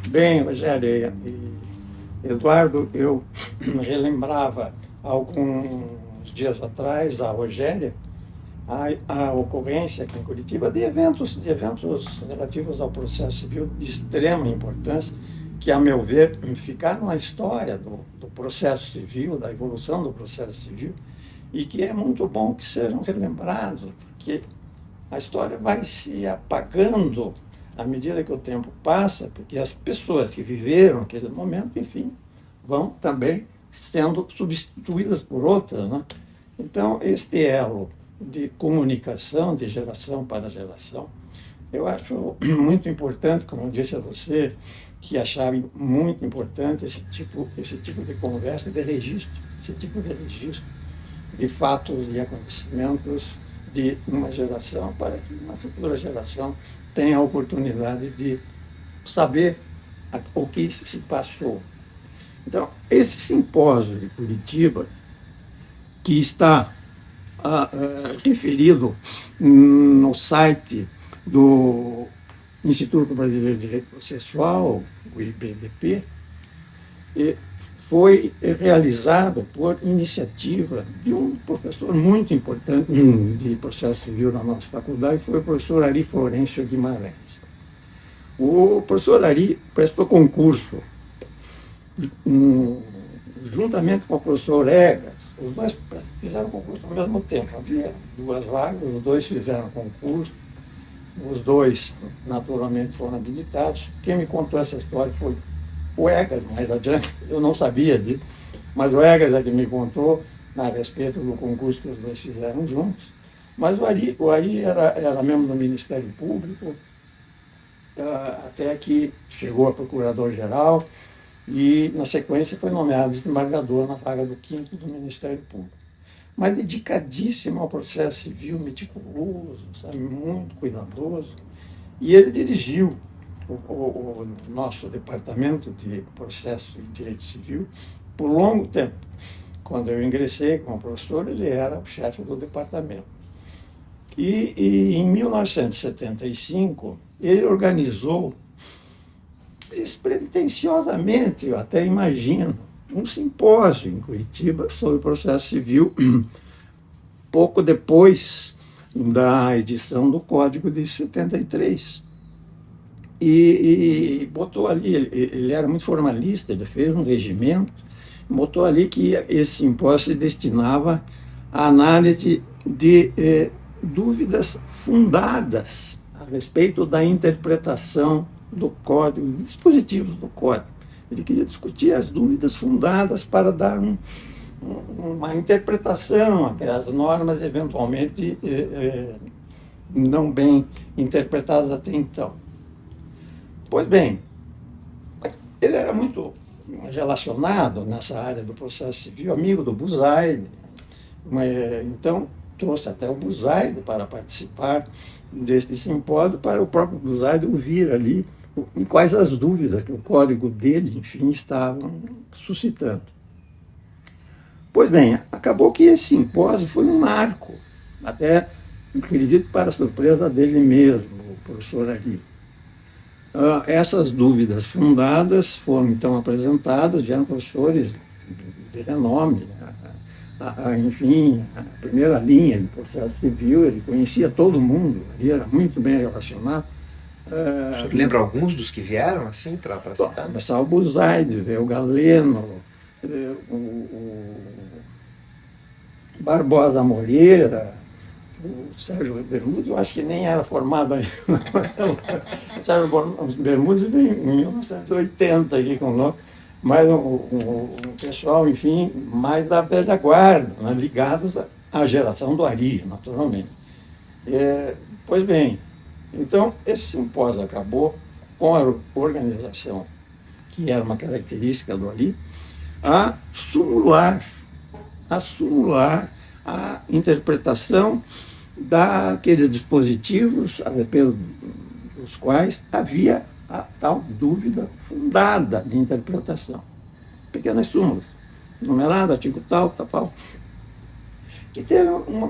Bem, Rogério e Eduardo, eu relembrava alguns dias atrás a Rogéria a ocorrência aqui em Curitiba de eventos relativos ao processo civil de extrema importância, que, a meu ver, ficaram na história do processo civil, da evolução do processo civil, e que é muito bom que sejam relembrados, porque a história vai se apagando à medida que o tempo passa, porque as pessoas que viveram aquele momento, enfim, vão também sendo substituídas por outras, né? Então, este elo de comunicação de geração para geração, eu acho muito importante, como eu disse a você, que achava muito importante esse tipo de conversa, de registro, esse tipo de registro de fatos e acontecimentos de uma geração, para que uma futura geração tenha a oportunidade de saber o que se passou. Então, esse simpósio de Curitiba, que está referido no site do Instituto Brasileiro de Direito Processual, o IBDP, foi realizado por iniciativa de um professor muito importante de processo civil na nossa faculdade, que foi o professor Ari Florencio Guimarães. O professor Ari prestou concurso juntamente com o professor Egas. Os dois fizeram concurso ao mesmo tempo. Havia duas vagas, os dois fizeram concurso, os dois naturalmente foram habilitados. Quem me contou essa história foi o Egas, mais adiante, eu não sabia disso, mas o Egas é que me contou a respeito do concurso que os dois fizeram juntos. Mas o Ari era membro do Ministério Público, até que chegou a procurador-geral e, na sequência, foi nomeado desembargador na vaga do 5º do Ministério Público. Mas dedicadíssimo ao processo civil, meticuloso, sabe, muito cuidadoso. E ele dirigiu o nosso departamento de processo e direito civil por longo tempo. Quando eu ingressei como professor, ele era o chefe do departamento. E em 1975, ele organizou, despretensiosamente, eu até imagino, um simpósio em Curitiba sobre o processo civil, pouco depois da edição do Código de 73. E botou ali, ele era muito formalista, ele fez um regimento, botou ali que esse simpósio se destinava à análise de dúvidas fundadas a respeito da interpretação do Código, dos dispositivos do Código. Ele queria discutir as dúvidas fundadas para dar uma interpretação àquelas normas eventualmente não bem interpretadas até então. Pois bem, ele era muito relacionado nessa área do processo civil, amigo do Buzaide, então trouxe até o Buzaide para participar deste simpósio, para o próprio Buzaide ouvir ali quais as dúvidas que o código dele, enfim, estavam suscitando. Pois bem, acabou que esse simpósio foi um marco, até, acredito, para a surpresa dele mesmo, o professor Ari. Essas dúvidas fundadas foram, então, apresentadas, vieram professores de renome, enfim, a primeira linha do processo civil, ele conhecia todo mundo, ele era muito bem relacionado. O senhor lembra alguns dos que vieram, assim, para citar? Começar o Buzaide, o Galeno, o Barbosa Moreira, o Sérgio Bermudes, eu acho que nem era formado ainda. O Sérgio Bermudes veio em 1980 aqui conosco, mas o pessoal, enfim, mais da velha guarda, né, ligados à geração do Ari, naturalmente. Pois bem, então esse simpósio acabou com a organização, que era uma característica do Ari, a simular a interpretação daqueles dispositivos, a respeito dos quais havia a tal dúvida fundada de interpretação. Pequenas súmulas, numerado, artigo tal, tal, tal. que teve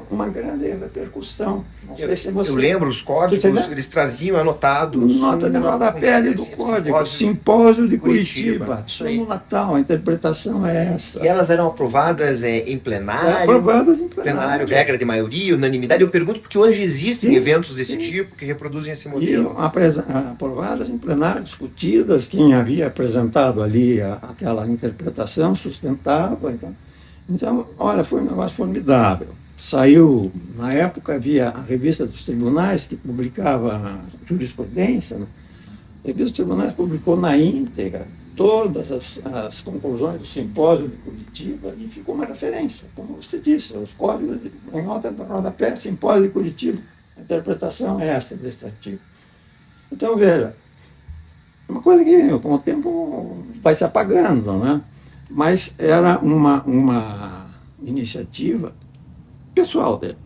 uma grande repercussão. Não sei se você... Eu lembro, os códigos, eles traziam anotados. Nota de rodapé do código, Simpósio de Curitiba. Isso no Natal, a interpretação é essa. E elas eram aprovadas em plenário? Aprovadas em plenário. Regra de maioria, unanimidade. Eu pergunto porque hoje existem eventos desse tipo que reproduzem esse modelo. E aprovadas em plenário, discutidas, quem havia apresentado ali aquela interpretação sustentava. Então, olha, foi um negócio formidável. Saiu, na época, havia a revista dos tribunais, que publicava jurisprudência, né? A revista dos tribunais publicou na íntegra todas as conclusões do simpósio de Curitiba e ficou uma referência, como você disse, os códigos em nota do rodapé, simpósio de Curitiba, a interpretação é essa desse artigo. Então, veja, uma coisa que com o tempo vai se apagando, né? Mas era uma iniciativa pessoal dele,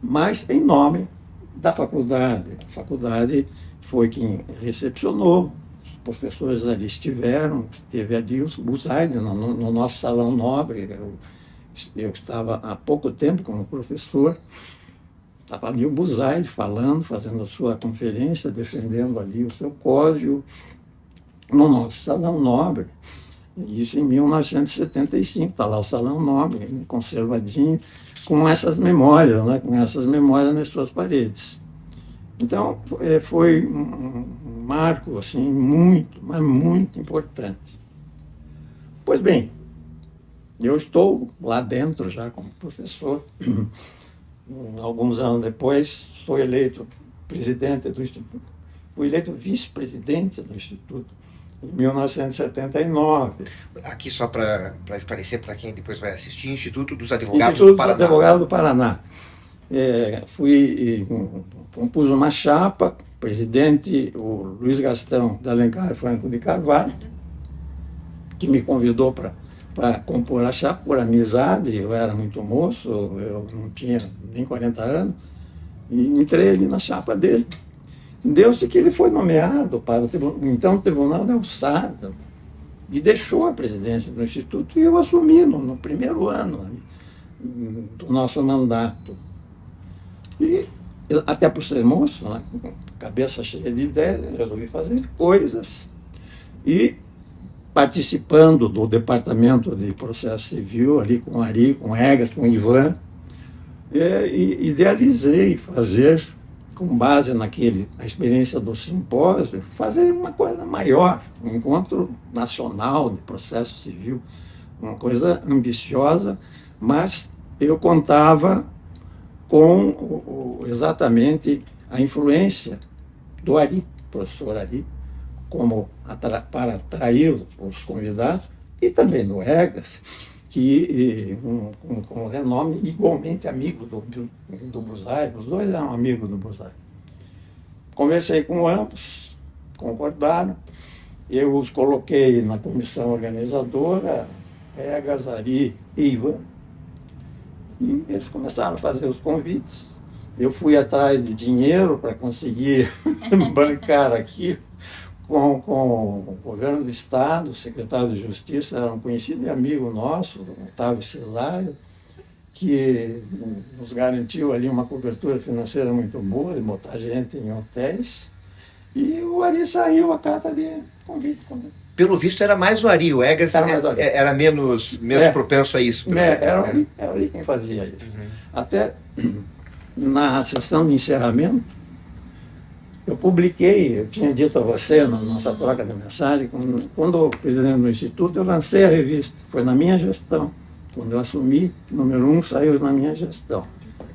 mas em nome da faculdade. A faculdade foi quem recepcionou, os professores ali estiveram, teve ali o Buzaide no nosso salão nobre. Eu estava há pouco tempo como professor, estava ali o Buzaide falando, fazendo a sua conferência, defendendo ali o seu código no nosso salão nobre. Isso em 1975, está lá o Salão Nobre, conservadinho, com essas memórias, né? Com essas memórias nas suas paredes. Então, foi um marco assim, muito, mas muito importante. Pois bem, eu estou lá dentro já como professor. Alguns anos depois, sou eleito presidente do Instituto, fui eleito vice-presidente do Instituto em 1979. Aqui só para esclarecer para quem depois vai assistir, Instituto dos Advogados Instituto do Paraná. dos Advogados do Paraná. Compus uma chapa, presidente, o Luiz Gastão de Alencar Franco de Carvalho, que me convidou para compor a chapa por amizade. Eu era muito moço, eu não tinha nem 40 anos, e entrei ali na chapa dele. Deu-se que ele foi nomeado para o Tribunal de Alçada e deixou a presidência do Instituto e eu assumi no primeiro ano do nosso mandato. E até por ser moço, né, com cabeça cheia de ideias, resolvi fazer coisas e participando do departamento de processo civil, ali com o Ari, com o Egas, com o Ivan, idealizei fazer, com base a experiência do simpósio, fazer uma coisa maior, um encontro nacional de processo civil, uma coisa ambiciosa, mas eu contava com exatamente a influência do Ari, professor Ari, para atrair os convidados, e também do Egas, que com renome igualmente amigo do Buzaide, os dois eram amigos do Buzaide. Conversei com ambos, concordaram, eu os coloquei na comissão organizadora, Egas, Ari e Ivan, e eles começaram a fazer os convites. Eu fui atrás de dinheiro para conseguir bancar aquilo. Com o governo do Estado, o secretário de Justiça, era um conhecido e amigo nosso, Otávio Cesário, que nos garantiu ali uma cobertura financeira muito boa, de botar gente em hotéis, e o Ari saiu a carta de convite. Pelo visto era mais o Ari, o Egas era menos propenso a isso. Era o Ari quem fazia isso. Uhum. Até na sessão de encerramento, eu publiquei, eu tinha dito a você na nossa troca de mensagem, quando presidente do Instituto, eu lancei a revista, foi na minha gestão. Quando eu assumi, número 1 saiu na minha gestão.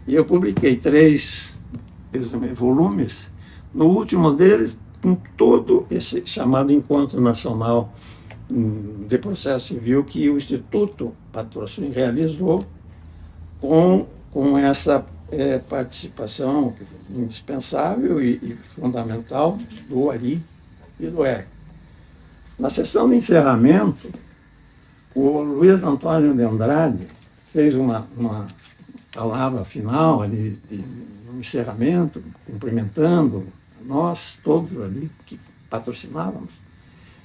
E eu publiquei 3 volumes, no último deles, com todo esse chamado Encontro Nacional de Processo Civil que o Instituto Patrocínio realizou com essa participação indispensável e fundamental do Ari e do Egas. Na sessão de encerramento, o Luiz Antônio de Andrade fez uma palavra final ali no encerramento, cumprimentando nós todos ali que patrocinávamos.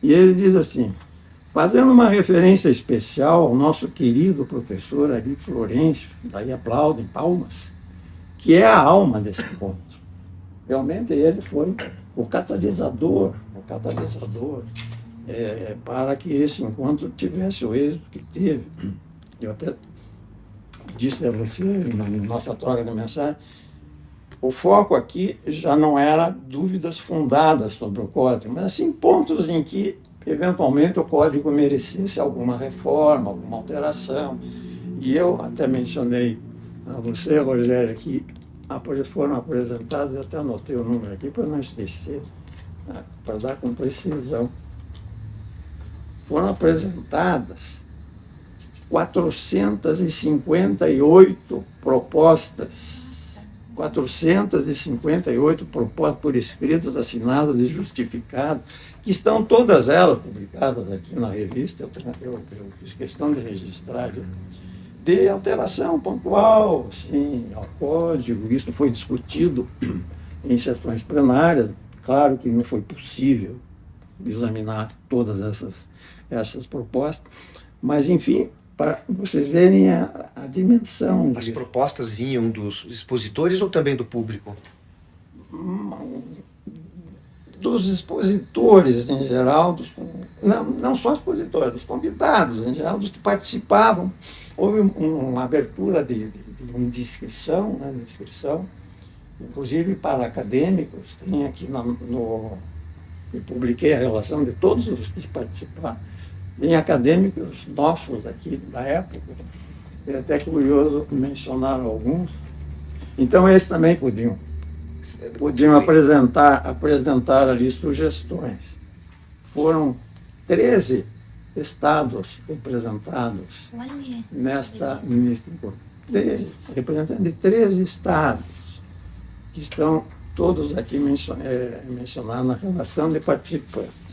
E ele diz assim: Fazendo uma referência especial ao nosso querido professor Ari Florencio, daí aplaudem palmas, que é a alma desse encontro. Realmente ele foi o catalisador para que esse encontro tivesse o êxito que teve. Eu até disse a você, na nossa troca de mensagem, o foco aqui já não era dúvidas fundadas sobre o código, mas assim pontos em que, eventualmente, o código merecesse alguma reforma, alguma alteração. E eu até mencionei a você, Rogério, que foram apresentados, eu até anotei o número aqui para não esquecer, para dar com precisão. Foram apresentadas 458 propostas, 458 propostas por escritas, assinadas e justificadas, que estão todas elas publicadas aqui na revista, eu fiz questão de registrar, de alteração pontual, sim, ao código. Isso foi discutido em sessões plenárias. Claro que não foi possível examinar todas essas propostas, mas, enfim, para vocês verem a dimensão. As propostas vinham dos expositores ou também do público? Dos expositores, em geral, não só expositores, dos convidados, em geral, dos que participavam. Houve uma abertura de inscrição, né, inclusive para acadêmicos. Tem aqui eu publiquei a relação de todos os que participaram. Tem acadêmicos nossos aqui da época, é até curioso mencionar alguns. Então, esses também podiam apresentar ali sugestões. Foram 13 estados representados nesta encontro. Representantes de 13 estados, que estão todos aqui mencionados na relação de participantes.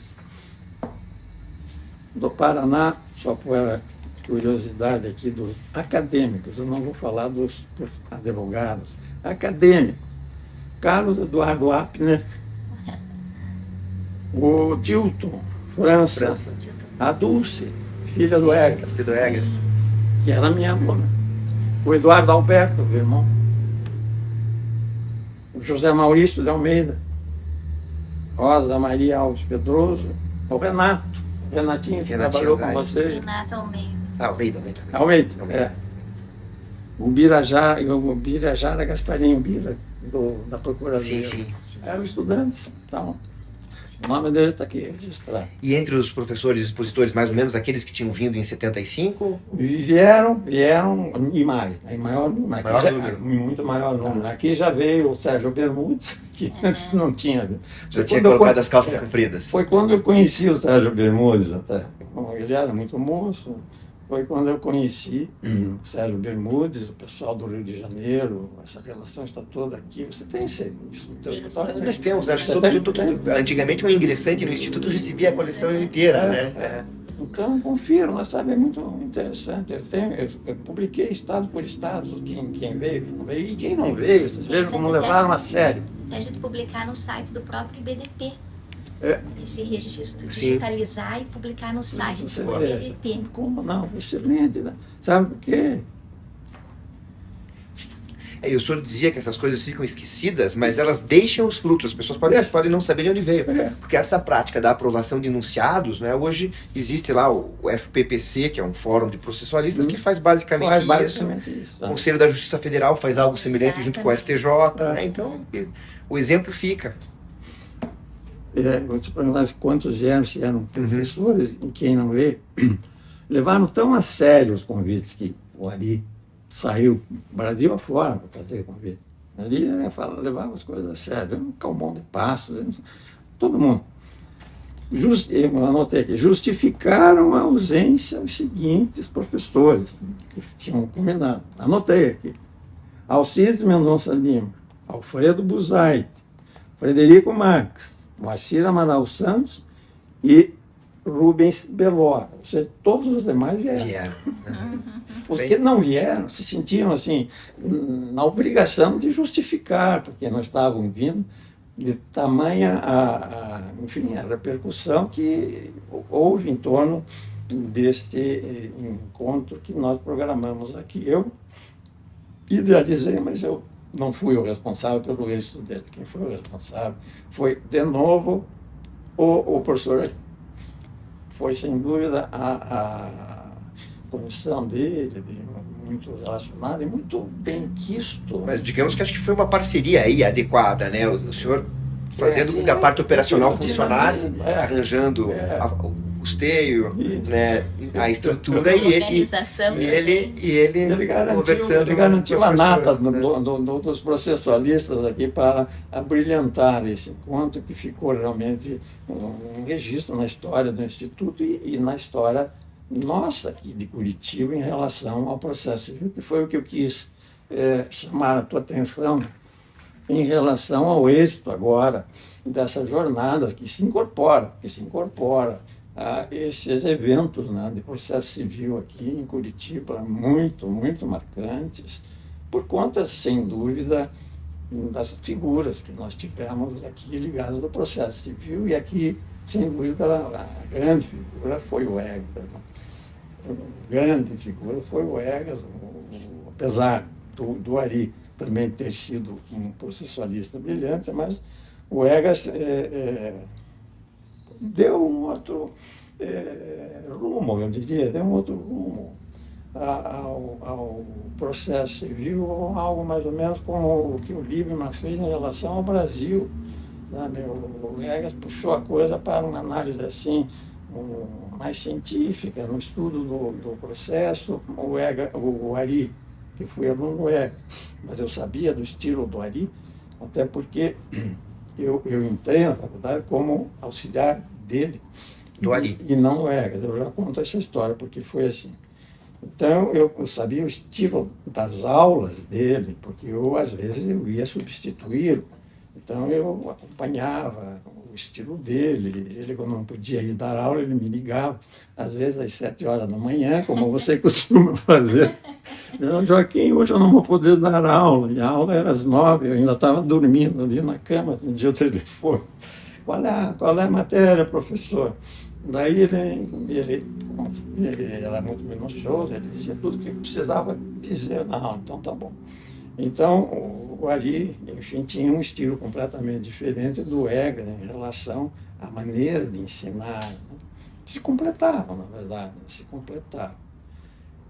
Do Paraná, só por curiosidade aqui, dos acadêmicos, eu não vou falar dos advogados, acadêmicos, Carlos Eduardo Apner, o Dilton, França. A Dulce, filha do Egas, que era minha aluna, o Eduardo Alberto, meu irmão, o José Maurício de Almeida, Rosa Maria Alves Pedroso, o Renatinho, que trabalhou com você. Renato Almeida. Almeida, é. O Birajara Gasparinho, da Procuradoria. Sim. Eram estudantes, então, o nome dele está aqui registrado. E entre os professores expositores, mais ou menos aqueles que tinham vindo em 75? Vieram e mais, em maior número. Muito maior número. Aqui já veio o Sérgio Bermudes, que antes não tinha. Já tinha colocado as calças compridas. Foi quando eu conheci o Sérgio Bermudes, até. Ele era muito moço. Foi quando eu conheci o Sérgio Bermudes, o pessoal do Rio de Janeiro. Essa relação está toda aqui. Você tem isso no teu escritório? Nós temos. Antigamente, um ingressante no Instituto recebia a coleção inteira, né? Então, confiram, mas sabe, é muito interessante. Eu publiquei estado por estado, quem veio, quem não veio, e quem não veio, vocês vejam como levaram a sério. A gente publicar no site do próprio IBDP. Esse registro, digitalizar e publicar no site do IBDP. Como não? Excelente. Né? Sabe por quê? E o senhor dizia que essas coisas ficam esquecidas, mas elas deixam os frutos. As pessoas podem não saber de onde veio. Porque essa prática da aprovação de enunciados, né, hoje existe lá o FPPC, que é um fórum de processualistas, que faz basicamente isso. O Conselho da Justiça Federal faz algo semelhante junto com o STJ. Né? Então, o exemplo fica. Vou te perguntar quantos vieram, se eram professores, e quem não veio, levaram tão a sério os convites que o Ari saiu Brasil afora para fazer convite. Ali levava as coisas a sério, um Calmon de Passos, todo mundo. Eu anotei aqui, justificaram a ausência os seguintes professores que tinham combinado. Anotei aqui. Alcides Mendonça Lima, Alfredo Buzaite, Frederico Marques, Moacir Amaral Santos e Rubens Beló. Ou seja, todos os demais vieram. Os que não vieram se sentiam assim, na obrigação de justificar, porque não estavam vindo de tamanha enfim, a repercussão que houve em torno deste encontro que nós programamos aqui. Eu idealizei, mas eu não fui o responsável pelo êxito dele. Quem foi o responsável foi, de novo, o professor. Foi, sem dúvida, a comissão dele, muito relacionada e muito bem quisto. Mas digamos que acho que foi uma parceria aí adequada, né? O senhor fazendo com que a parte operacional funcionasse, arranjando o custeio, né, a estrutura e ele garantiu a nata dos processualistas aqui para abrilhantar esse encontro, que ficou realmente um registro na história do Instituto e na história nossa aqui de Curitiba em relação ao processo civil, que foi o que eu quis chamar a tua atenção em relação ao êxito agora dessa jornada que se incorpora a esses eventos, né, de processo civil aqui em Curitiba, muito, muito marcantes, por conta, sem dúvida, das figuras que nós tivemos aqui ligadas ao processo civil, e aqui, sem dúvida, a grande figura foi o Egas. A grande figura foi o Egas, apesar do Ari também ter sido um processualista brilhante, mas o Egas deu um outro rumo, eu diria, deu um outro rumo ao processo civil, algo mais ou menos como o que o Liebman fez em relação ao Brasil. Sabe? O Egas puxou a coisa para uma análise assim, mais científica, no estudo do processo. O Ari, que fui aluno do Egas, mas eu sabia do estilo do Ari, até porque eu entrei na faculdade como auxiliar dele, do Ari, e não do Egas. Eu já conto essa história, porque foi assim. Então, eu sabia o estilo das aulas dele, porque eu, às vezes, eu ia substituí-lo. Então, eu acompanhava o estilo dele. Ele, quando não podia ir dar aula, ele me ligava, às vezes às 7 horas da manhã, como você costuma fazer. Não, Joaquim, hoje eu não vou poder dar aula. E a aula era às 9, eu ainda estava dormindo ali na cama, atendia o telefone. Qual é a matéria, professor? Daí ele era muito minucioso, ele dizia tudo que precisava dizer na aula, então tá bom. Então, o Ari, enfim, tinha um estilo completamente diferente do Egas em relação à maneira de ensinar. Né? Se completavam, na verdade, se completavam.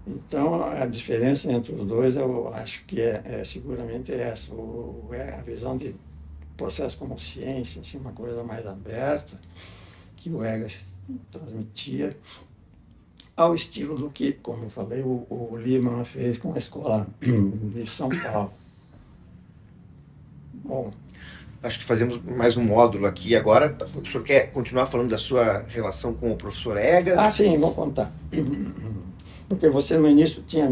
Então, a diferença entre os dois, eu acho que é seguramente essa. A visão de processo como ciência, assim, uma coisa mais aberta, que o Egas transmitia, ao estilo do que, como eu falei, o Liebman fez com a escola de São Paulo. Bom, acho que fazemos mais um módulo aqui agora. O professor quer continuar falando da sua relação com o professor Egas? Ah, sim, vou contar. Porque você no início tinha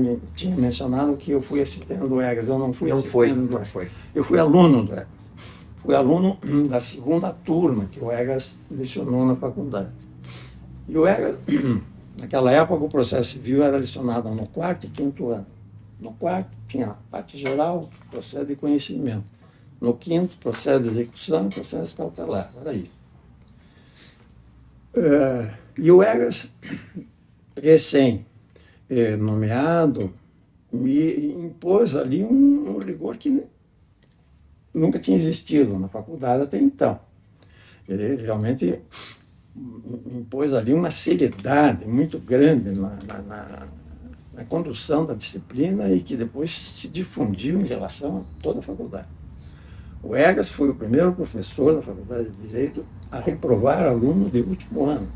mencionado que eu fui assistente do Egas. Eu não fui assistente do Egas. Eu fui aluno do Egas. Fui aluno da segunda turma que o Egas lecionou na faculdade. E o Egas, naquela época, o processo civil era lecionado no 4º e 5º ano. No 4º tinha a parte geral, processo de conhecimento. No 5º, processo de execução e processo cautelar. Era isso. E o Egas, recém-nomeado, me impôs ali um rigor que nunca tinha existido na faculdade até então. Ele realmente impôs ali uma seriedade muito grande na condução da disciplina e que depois se difundiu em relação a toda a faculdade. O Egas foi o primeiro professor da Faculdade de Direito a reprovar aluno de último ano.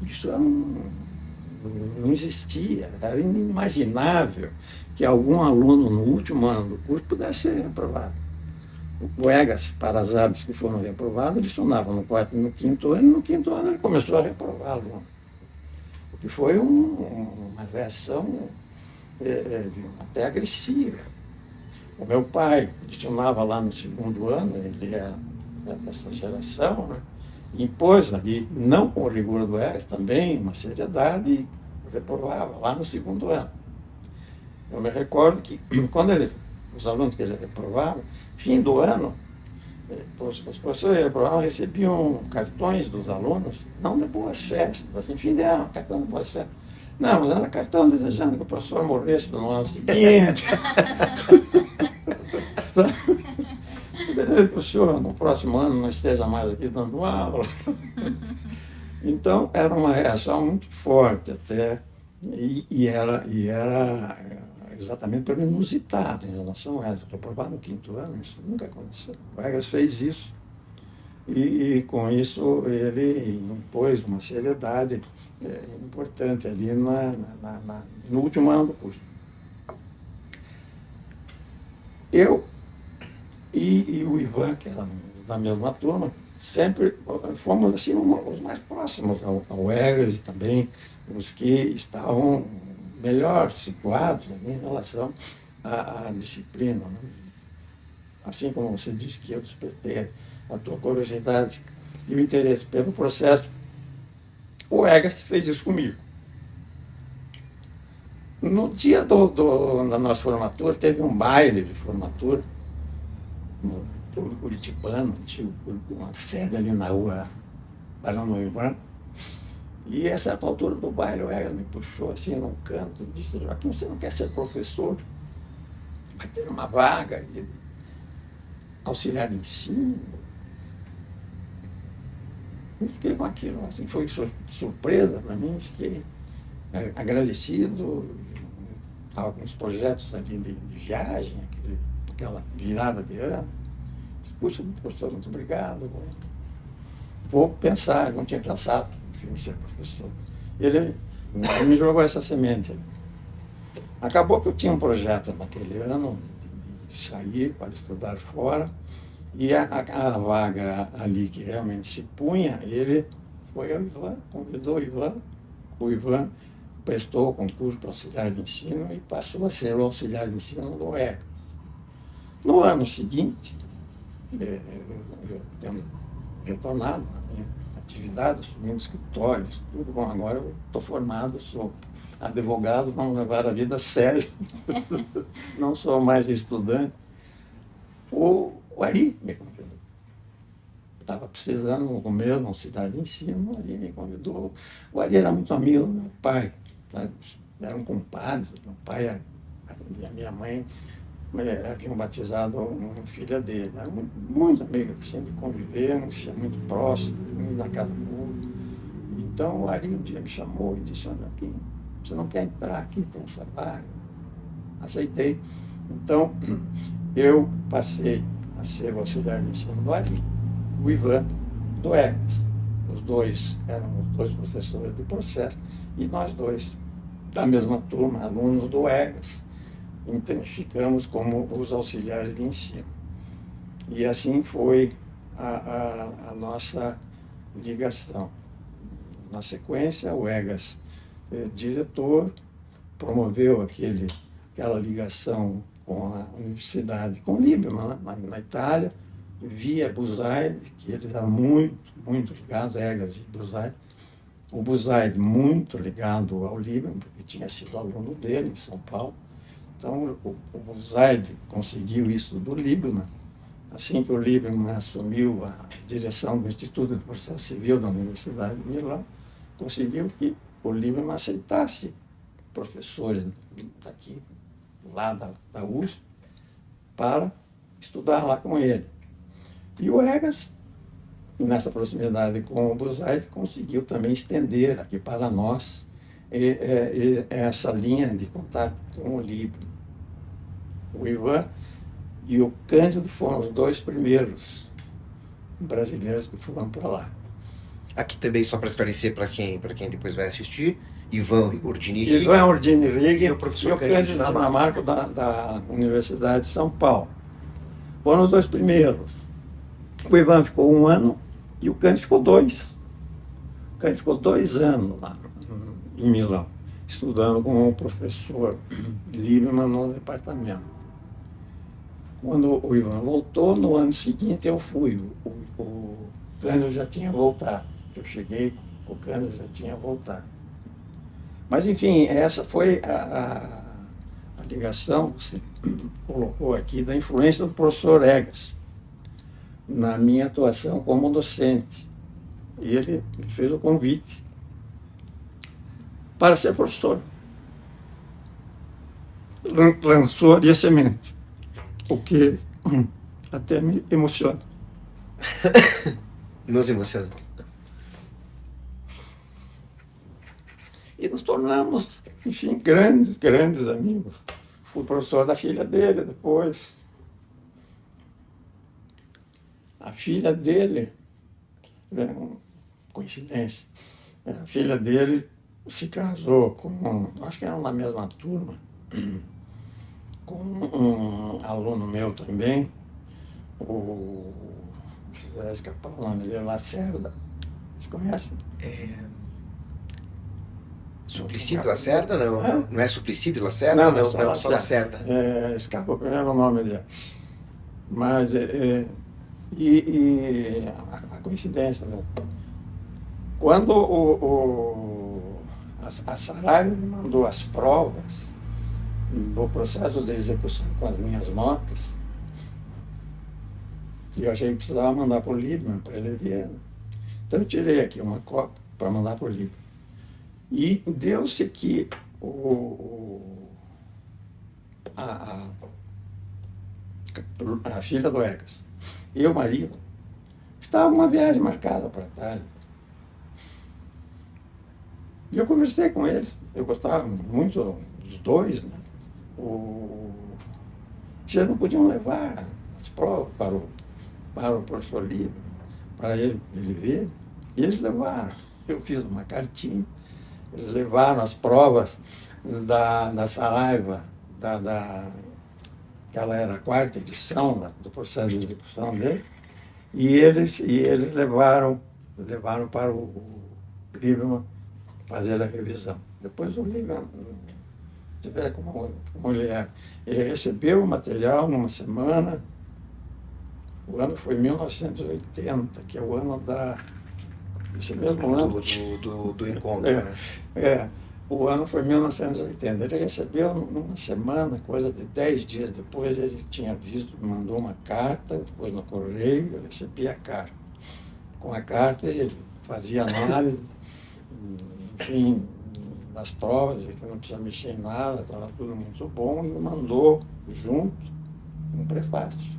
Isso não existia, era inimaginável que algum aluno no último ano do curso pudesse ser reprovado. O Egas, para as áreas que foram reprovadas, ele lecionava no 4º e no 5º ano, e no 5º ano ele começou a reprovar aluno. O que foi uma reação até agressiva. O meu pai lecionava lá no 2º ano, ele é dessa geração, né? Impôs ali, não com o rigor do Egas, também uma seriedade, e reprovava lá no 2º ano. Eu me recordo que quando os alunos que ele reprovava, fim do ano, Os professores reprovavam, recebiam cartões dos alunos, não de boas festas, assim, fim de ano, cartão de boas festas. Não, mas era cartão desejando que o professor morresse no ano seguinte. Que o senhor no próximo ano não esteja mais aqui dando aula. Então, era uma reação muito forte até, e era exatamente pelo inusitado em relação a essa. Reprovar no 5º ano, isso nunca aconteceu. O Egas fez isso, e com isso ele impôs uma seriedade importante ali no último ano do curso. Eu e o Ivan, que era da mesma turma, sempre fomos assim, os mais próximos ao Egas e também os que estavam melhor situados ali em relação à disciplina. Né? Assim como você disse que eu despertei a tua curiosidade e o interesse pelo processo, o Egas fez isso comigo. No dia da nossa formatura, teve um baile de formatura no Clube Curitibano, tinha uma sede ali na rua Barão do Rio Branco. E a certa altura do baile, o Egas me puxou assim num canto e disse: Joaquim, você não quer ser professor? Vai ter uma vaga de auxiliar de ensino. Eu fiquei com aquilo, assim, foi surpresa para mim, fiquei agradecido. Estava com uns projetos ali de viagem, aquela virada de ano. Puxa, professor, muito obrigado. Vou pensar, não tinha pensado em ser professor. Ele me jogou essa semente. Acabou que eu tinha um projeto naquele ano de sair para estudar fora, e a vaga ali que realmente se punha, ele foi ao Ivan, convidou o Ivan prestou o concurso para auxiliar de ensino e passou a ser o auxiliar de ensino do Egas. No ano seguinte, eu tendo retornado à minha atividade, assumindo escritórios, tudo bom. Agora eu estou formado, sou advogado, vamos levar a vida a sério, não sou mais estudante. O Ari me convidou. Estava precisando no começo, um auxiliar de ensino, o Ari me convidou. O Ari era muito amigo do meu pai, sabe? Eram compadres, meu pai e a minha mãe haviam batizado uma filha dele. Eram muito amigos, assim, de conviver, de ser muito próximo, muito na casa do outro. Então o Ari um dia me chamou e disse: olha, aqui, você não quer entrar aqui, tem essa vaga? Aceitei. Então eu passei a ser o auxiliar de ensino do Ari, o Ivan do Egas. Os dois eram os dois professores de processo, e nós dois, da mesma turma, alunos do Egas, ficamos como os auxiliares de ensino. E assim foi a nossa ligação. Na sequência, o Egas, diretor, promoveu aquela ligação com a universidade, com o Lieberman, na Itália, via Buzaide, que eles eram muito ligados, Egas e Buzaide. O Buzaide muito ligado ao Lieberman, porque tinha sido aluno dele em São Paulo. Então, o Buzaide conseguiu isso do Lieberman. Assim que o Lieberman assumiu a direção do Instituto de Processo Civil da Universidade de Milão, conseguiu que o Lieberman aceitasse professores daqui, lá da USP, para estudar lá com ele. E o Egas, nessa proximidade com o Buzaide, conseguiu também estender aqui para nós essa linha de contato com o Lieberman. O Ivan e o Cândido foram os dois primeiros brasileiros que foram para lá. Aqui também, só para esclarecer para quem depois vai assistir, Ivan Ordini Rigg e o professor Cândido Dinamarca da Universidade de São Paulo. Foram os dois primeiros. O Ivan ficou 1 ano e o Cândido ficou 2. O Cândido ficou 2 anos lá em Milão, estudando com o professor Lieberman no departamento. Quando o Ivan voltou, no ano seguinte eu fui. O Cândido já tinha voltado. Eu cheguei, o Cândido já tinha voltado. Mas, enfim, essa foi a ligação que você colocou aqui da influência do professor Egas. na minha atuação como docente. E ele me fez o convite para ser professor. Lançou ali a semente, o que até me emociona. Nos emociona. E nos tornamos, enfim, grandes amigos. Fui professor da filha dele depois. A filha dele, coincidência, a filha dele se casou com, acho que era na mesma turma, com um aluno meu também, vai escapar o nome dele, Lacerda. Você conhece? Suplicy de Lacerda, não? Hã? Não é Suplicy de Lacerda? Não, só Lacerda. Escapa o primeiro nome dele. Mas, a coincidência, né? Quando a Saraiva me mandou as provas do processo de execução com as minhas notas, e eu achei que precisava mandar para o Líbano, para ele ver. Então eu tirei aqui uma cópia para mandar para o Líbano. E deu-se que a filha do Egas e o marido estavam uma viagem marcada para a Itália. E eu conversei com eles, eu gostava muito dos dois, né? Vocês não podiam levar as provas para o professor Líbano, para ele ver, e eles levaram. Eu fiz uma cartinha, eles levaram as provas da Saraiva, que ela era a 4ª edição do processo de execução dele, e eles levaram para o Líbano fazer a revisão. Depois o Líbano, você vê como ele era. Ele recebeu o material numa semana. O ano foi 1980, que é o ano esse mesmo ano. Do encontro, né? O ano foi 1980. Ele recebeu numa semana, coisa de 10 dias depois, ele tinha visto, mandou uma carta, depois no correio, eu recebi a carta. Com a carta ele fazia análise, enfim, das provas, que não precisa mexer em nada, estava tudo muito bom, e mandou junto um prefácio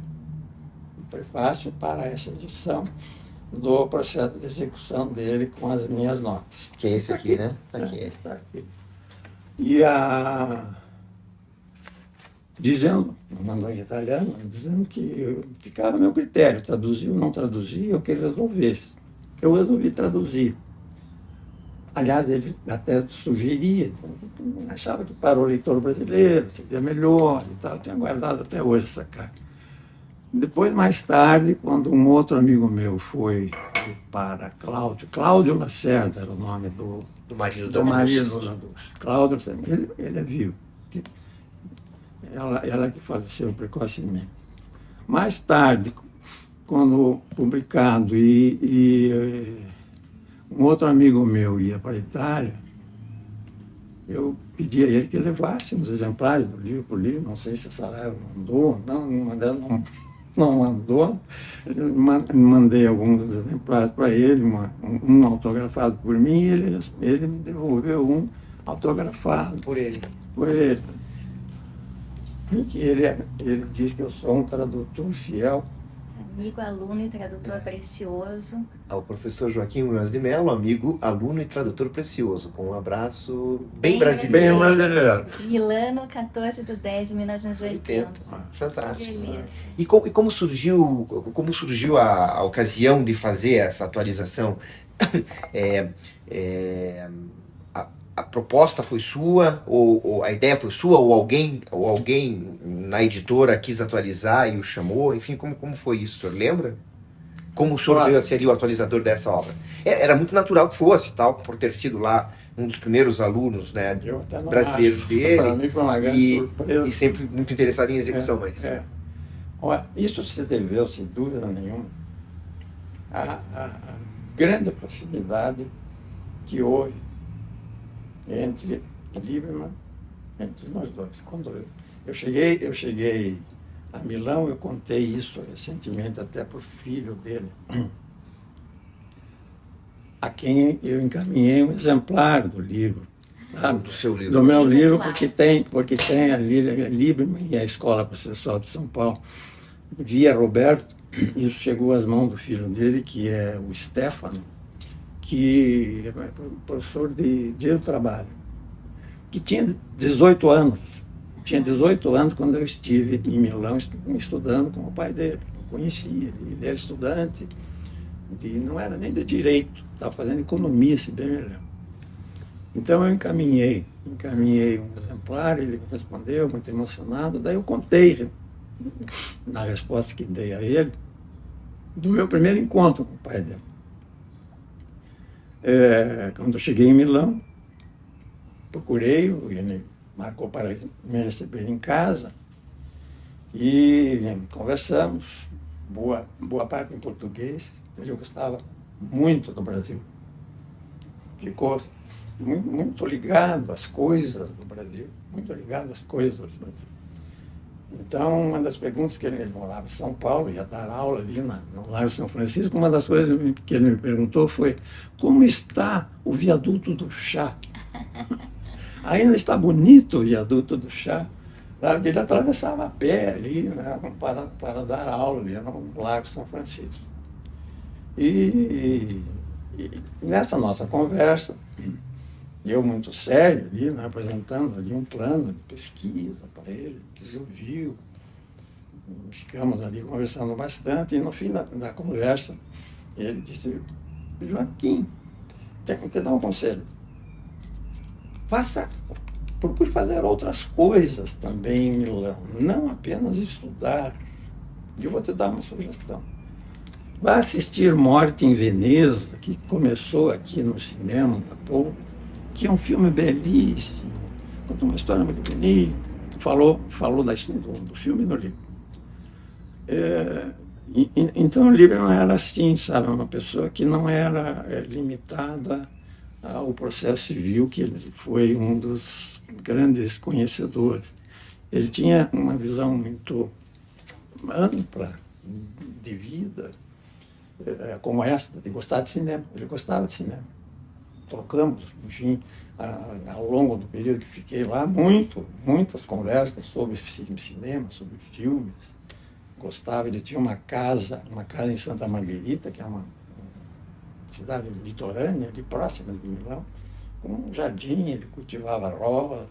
para essa edição do processo de execução dele com as minhas notas. Que é esse aqui, né? Aqui. Aqui. E dizendo, mandou em italiano, dizendo que ficava a meu critério, traduzir ou não traduzir, o que ele resolvesse. Eu resolvi traduzir. Aliás, ele até sugeria, achava que para o leitor brasileiro seria melhor e tal. Eu tenho guardado até hoje essa carta. Depois, mais tarde, quando um outro amigo meu foi para Cláudio Lacerda, era o nome do marido da Dulce. Cláudio, ele é vivo. Ela que faleceu precocemente. Mais tarde, quando publicado um outro amigo meu ia para a Itália, eu pedi a ele que levasse uns exemplares do livro para o livro, não sei se a Saraiva mandou, não mandou. Mandei alguns exemplares para ele, um autografado por mim, e ele me devolveu um autografado por ele. Porque ele diz que eu sou um tradutor fiel. Amigo, aluno e tradutor precioso. Ao professor Joaquim Munhoz de Mello, amigo, aluno e tradutor precioso, com um abraço bem brasileiro. Bem brasileiro. Milano, 14/10/1980. Fantástico. E como surgiu a ocasião de fazer essa atualização? A proposta foi sua, ou a ideia foi sua, ou alguém na editora quis atualizar e o chamou? Enfim, como foi isso? O senhor lembra? Como o senhor seria o atualizador dessa obra? Era muito natural que fosse, tal, por ter sido lá um dos primeiros alunos, né, brasileiros dele. Para mim foi uma grande surpresa. E sempre muito interessado em execução. Olha, isso se deveu, sem dúvida nenhuma, à grande proximidade que houve entre Lieberman, entre nós dois. Quando eu cheguei a Milão. Eu contei isso recentemente até para o filho dele, a quem eu encaminhei um exemplar do livro. Sabe? Do seu livro. Do meu livro, porque tem a Lieberman e a Escola Processual de São Paulo, via Roberto. Isso chegou às mãos do filho dele, que é o Stefano, que é professor de Direito do Trabalho, que tinha 18 anos. Tinha 18 anos quando eu estive em Milão estudando com o pai dele. Eu conhecia, ele era estudante, não era nem de direito, estava fazendo economia, se bem me lembro. Então eu encaminhei um exemplar, ele respondeu, muito emocionado. Daí eu contei, na resposta que dei a ele, do meu primeiro encontro com o pai dele. Quando eu cheguei em Milão, procurei-o, ele marcou para me receber em casa e conversamos, boa parte em português. Eu gostava muito do Brasil. Ficou muito ligado às coisas do Brasil, muito ligado às coisas do Brasil. Então, uma das perguntas que ele morava em São Paulo, ia dar aula ali no Largo São Francisco, uma das coisas que ele me perguntou foi: como está o viaduto do Chá? Ainda está bonito o viaduto do Chá? Ele atravessava a pé ali, né, para dar aula ali no Largo São Francisco. E nessa nossa conversa, eu muito sério ali, né, apresentando ali um plano de pesquisa para ele, que ele ouviu. Ficamos ali conversando bastante e no fim da conversa ele disse: Joaquim, quer te dar um conselho? Procure fazer outras coisas também em Milão, não apenas estudar. Eu vou te dar uma sugestão. Vá assistir Morte em Veneza, que começou aqui no cinema há pouco, que é um filme belíssimo, conta uma história muito bonita, falou do filme no livro. Então o Lieberman era assim, sabe, uma pessoa que não era limitada ao processo civil, que ele foi um dos grandes conhecedores. Ele tinha uma visão muito ampla de vida, como essa, de gostar de cinema. Ele gostava de cinema. Trocamos, enfim, ao longo do período que fiquei lá, muitas conversas sobre cinema, sobre filmes. Gostava, ele tinha uma casa em Santa Margherita, que é uma cidade litorânea, ali próxima de Milão, com um jardim, ele cultivava rosas.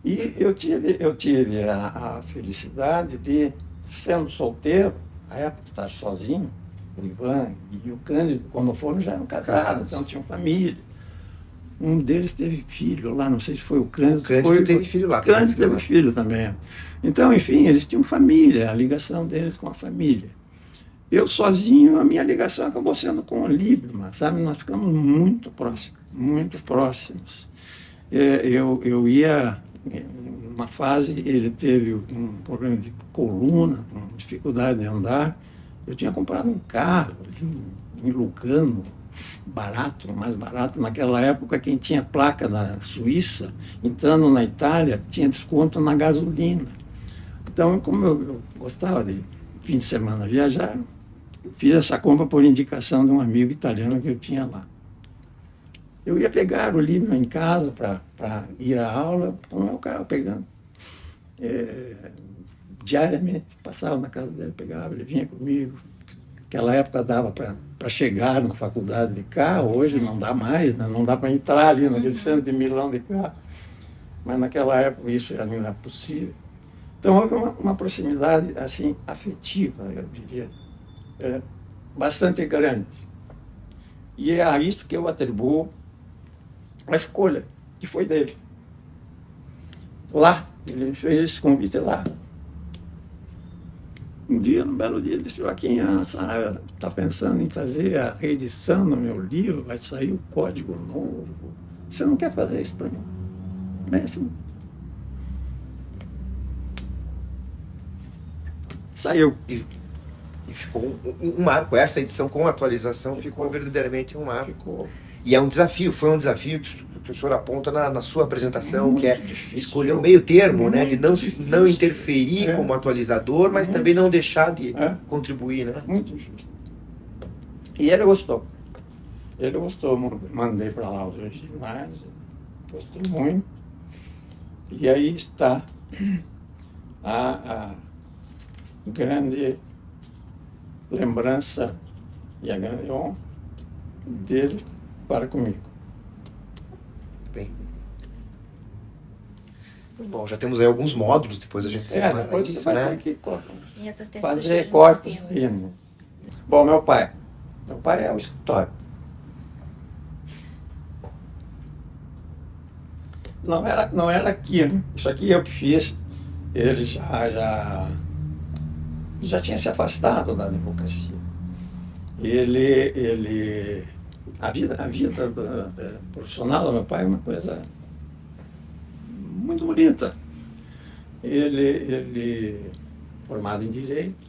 E eu tive a felicidade de, sendo solteiro, à época de estar sozinho, o Ivan e o Cândido, quando foram, já eram casados, então tinham família. Um deles teve filho lá, não sei se foi o Cândido. O Cândido teve filho lá. O Cândido teve filho também. Então, enfim, eles tinham família, a ligação deles com a família. Eu sozinho, a minha ligação acabou sendo com o Lieberman, sabe? Nós ficamos muito próximos. Eu ia, numa fase, ele teve um problema de coluna, com dificuldade de andar. Eu tinha comprado um carro ali em Lugano, mais barato. Naquela época, quem tinha placa na Suíça, entrando na Itália, tinha desconto na gasolina. Então, como eu gostava de fim de semana viajar, fiz essa compra por indicação de um amigo italiano que eu tinha lá. Eu ia pegar o livro em casa para ir à aula com o meu carro pegando. Diariamente, passava na casa dele, pegava, ele vinha comigo. Naquela época dava para chegar na faculdade de carro, hoje não dá mais, né? Não dá para entrar ali naquele centro de Milão de carro. Mas naquela época isso era possível. Então houve uma proximidade assim, afetiva, eu diria, bastante grande. E é a isso que eu atribuo a escolha, que foi dele. Lá, ele fez esse convite lá. Um belo dia, disse: Joaquim, a Saraiva está pensando em fazer a reedição do meu livro, vai sair o código novo. Você não quer fazer isso para mim? Bem assim. Saiu. E ficou um marco. Essa edição com atualização ficou verdadeiramente um marco. Ficou. E é um desafio, foi um desafio que o senhor aponta na sua apresentação, Muito que é difícil. escolher o meio termo, né? De não Difícil. interferir como atualizador, mas também não deixar de contribuir, né? Muito difícil. E ele gostou. Ele gostou, mandei para lá os originais, gostou muito. E aí está a grande lembrança e a grande honra dele para comigo. Bem. Bom, já temos aí alguns módulos, depois a gente Depois isso, você vai né? ter que Eu tô até fazer sugerindo cortes os aí. temas. Né? Bom, meu pai é o histórico. Não era aqui, né? Isso aqui eu que fiz. Ele já tinha se afastado da advocacia. A vida profissional do meu pai é uma coisa muito bonita. Ele formado em Direito,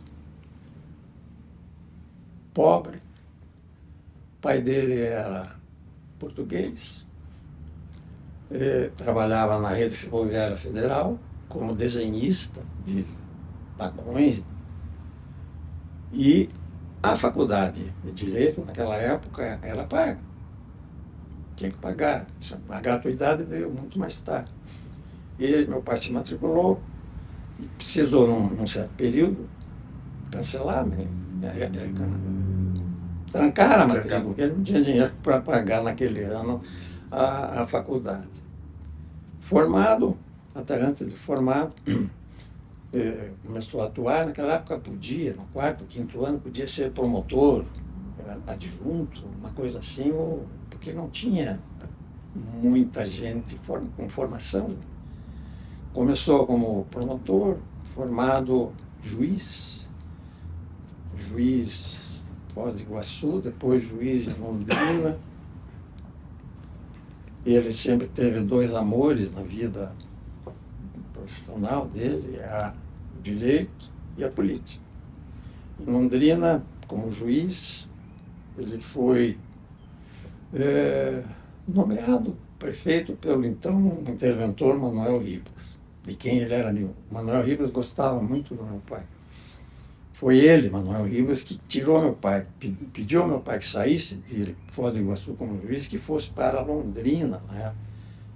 pobre, o pai dele era português, trabalhava na Rede Ferroviária Federal como desenhista de vagões. E a faculdade de Direito, naquela época, era paga. Tinha que pagar. A gratuidade veio muito mais tarde. E meu pai se matriculou, precisou, num certo período, cancelar, trancar a matrícula, porque ele não tinha dinheiro para pagar naquele ano a faculdade. Formado, até antes de formado, começou a atuar. Naquela época podia, no quarto, quinto ano, podia ser promotor, adjunto, uma coisa assim, porque não tinha muita gente com formação. Começou como promotor, formado juiz Foz do Iguaçu, depois juiz em Londrina. Ele sempre teve dois amores na vida profissional dele, o direito e a política. Em Londrina, como juiz, ele foi nomeado prefeito pelo então interventor Manuel Ribas, de quem ele era amigo. Manuel Ribas gostava muito do meu pai. Foi ele, Manuel Ribas, que tirou meu pai, pediu ao meu pai que saísse de Foz do Iguaçu como juiz, que fosse para Londrina, né,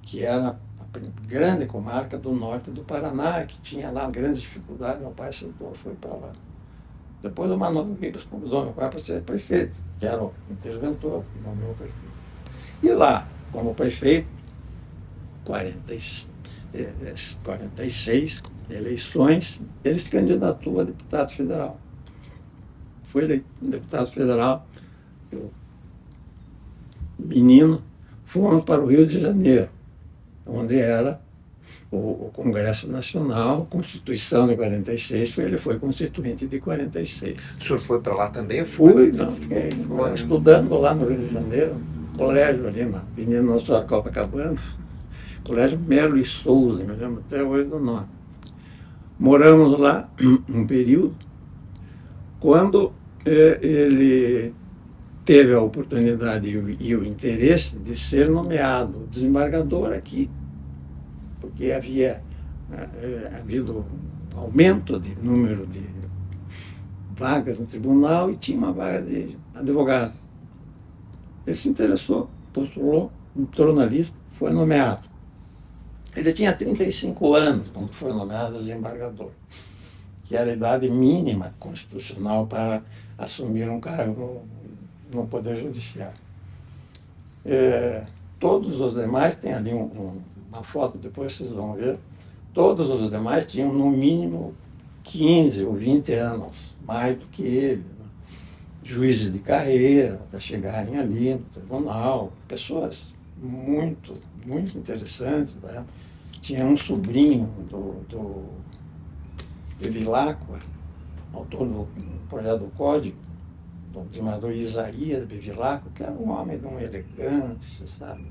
que era a grande comarca do norte do Paraná, que tinha lá grandes dificuldades. Meu pai sentou, foi para lá. Depois o Manuel Ribas convidou meu pai para ser prefeito, que era o interventor, nomeou prefeito. E lá, como prefeito, 46 eleições, ele se candidatou a deputado federal. Foi eleito deputado federal. Eu, menino, fomos para o Rio de Janeiro, onde era o Congresso Nacional, a Constituição de 46, ele foi constituinte de 46. O senhor foi para lá também? Fiquei estudando lá no Rio de Janeiro, colégio ali na Avenida Nossa Senhora Copacabana, colégio Melo e Souza, me lembro até hoje do nome. Moramos lá um período. Quando ele teve a oportunidade e o interesse de ser nomeado desembargador aqui, porque havia havido aumento de número de vagas no tribunal e tinha uma vaga de advogado. Ele se interessou, postulou, entrou na lista, foi nomeado. Ele tinha 35 anos quando foi nomeado desembargador, que era a idade mínima constitucional para assumir um cargo no Poder Judiciário. Todos os demais, tem ali uma foto, depois vocês vão ver, todos os demais tinham no mínimo 15 ou 20 anos, mais do que ele. Né? Juízes de carreira, até chegarem ali no tribunal, pessoas muito, muito interessantes. Né? Tinha um sobrinho do Bevilacqua, autor do projeto do Código, do desembargador Isaías Bevilacqua, que era um homem de uma elegância, sabe?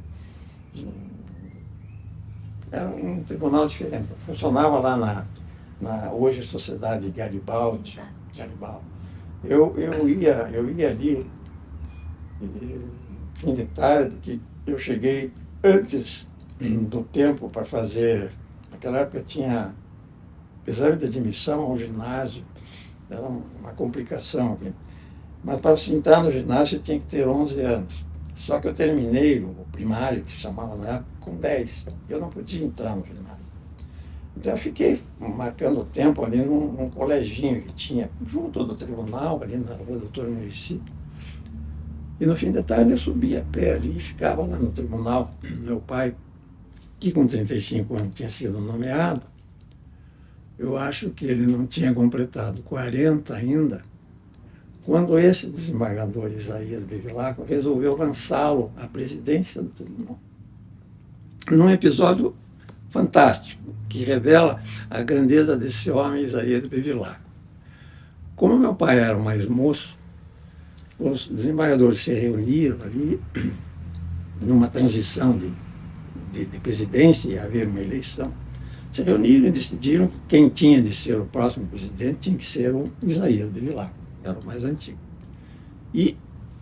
Era um tribunal diferente. Funcionava lá na hoje Sociedade Garibaldi. eu ia ali, fim de tarde, que eu cheguei antes do tempo para fazer. Naquela época tinha exame de admissão ao ginásio, era uma complicação aqui. Mas para se entrar no ginásio você tinha que ter 11 anos. Só que eu terminei o primário, que se chamava na época, com 10. Eu não podia entrar no ginásio. Então eu fiquei marcando o tempo ali num coleginho que tinha junto do tribunal, ali na rua Doutor Muricy. E no fim da tarde eu subia a pé ali e ficava lá no tribunal. Meu pai, que com 35 anos tinha sido nomeado, eu acho que ele não tinha completado 40 ainda, quando esse desembargador Isaías Bevilacqua resolveu lançá-lo à presidência do tribunal. Num episódio fantástico, que revela a grandeza desse homem, Isaías Bevilacqua. Como meu pai era o mais moço, os desembargadores se reuniram ali, numa transição de presidência, e havia uma eleição, se reuniram e decidiram que quem tinha de ser o próximo presidente tinha que ser o Isaías Bevilacqua, era o mais antigo. E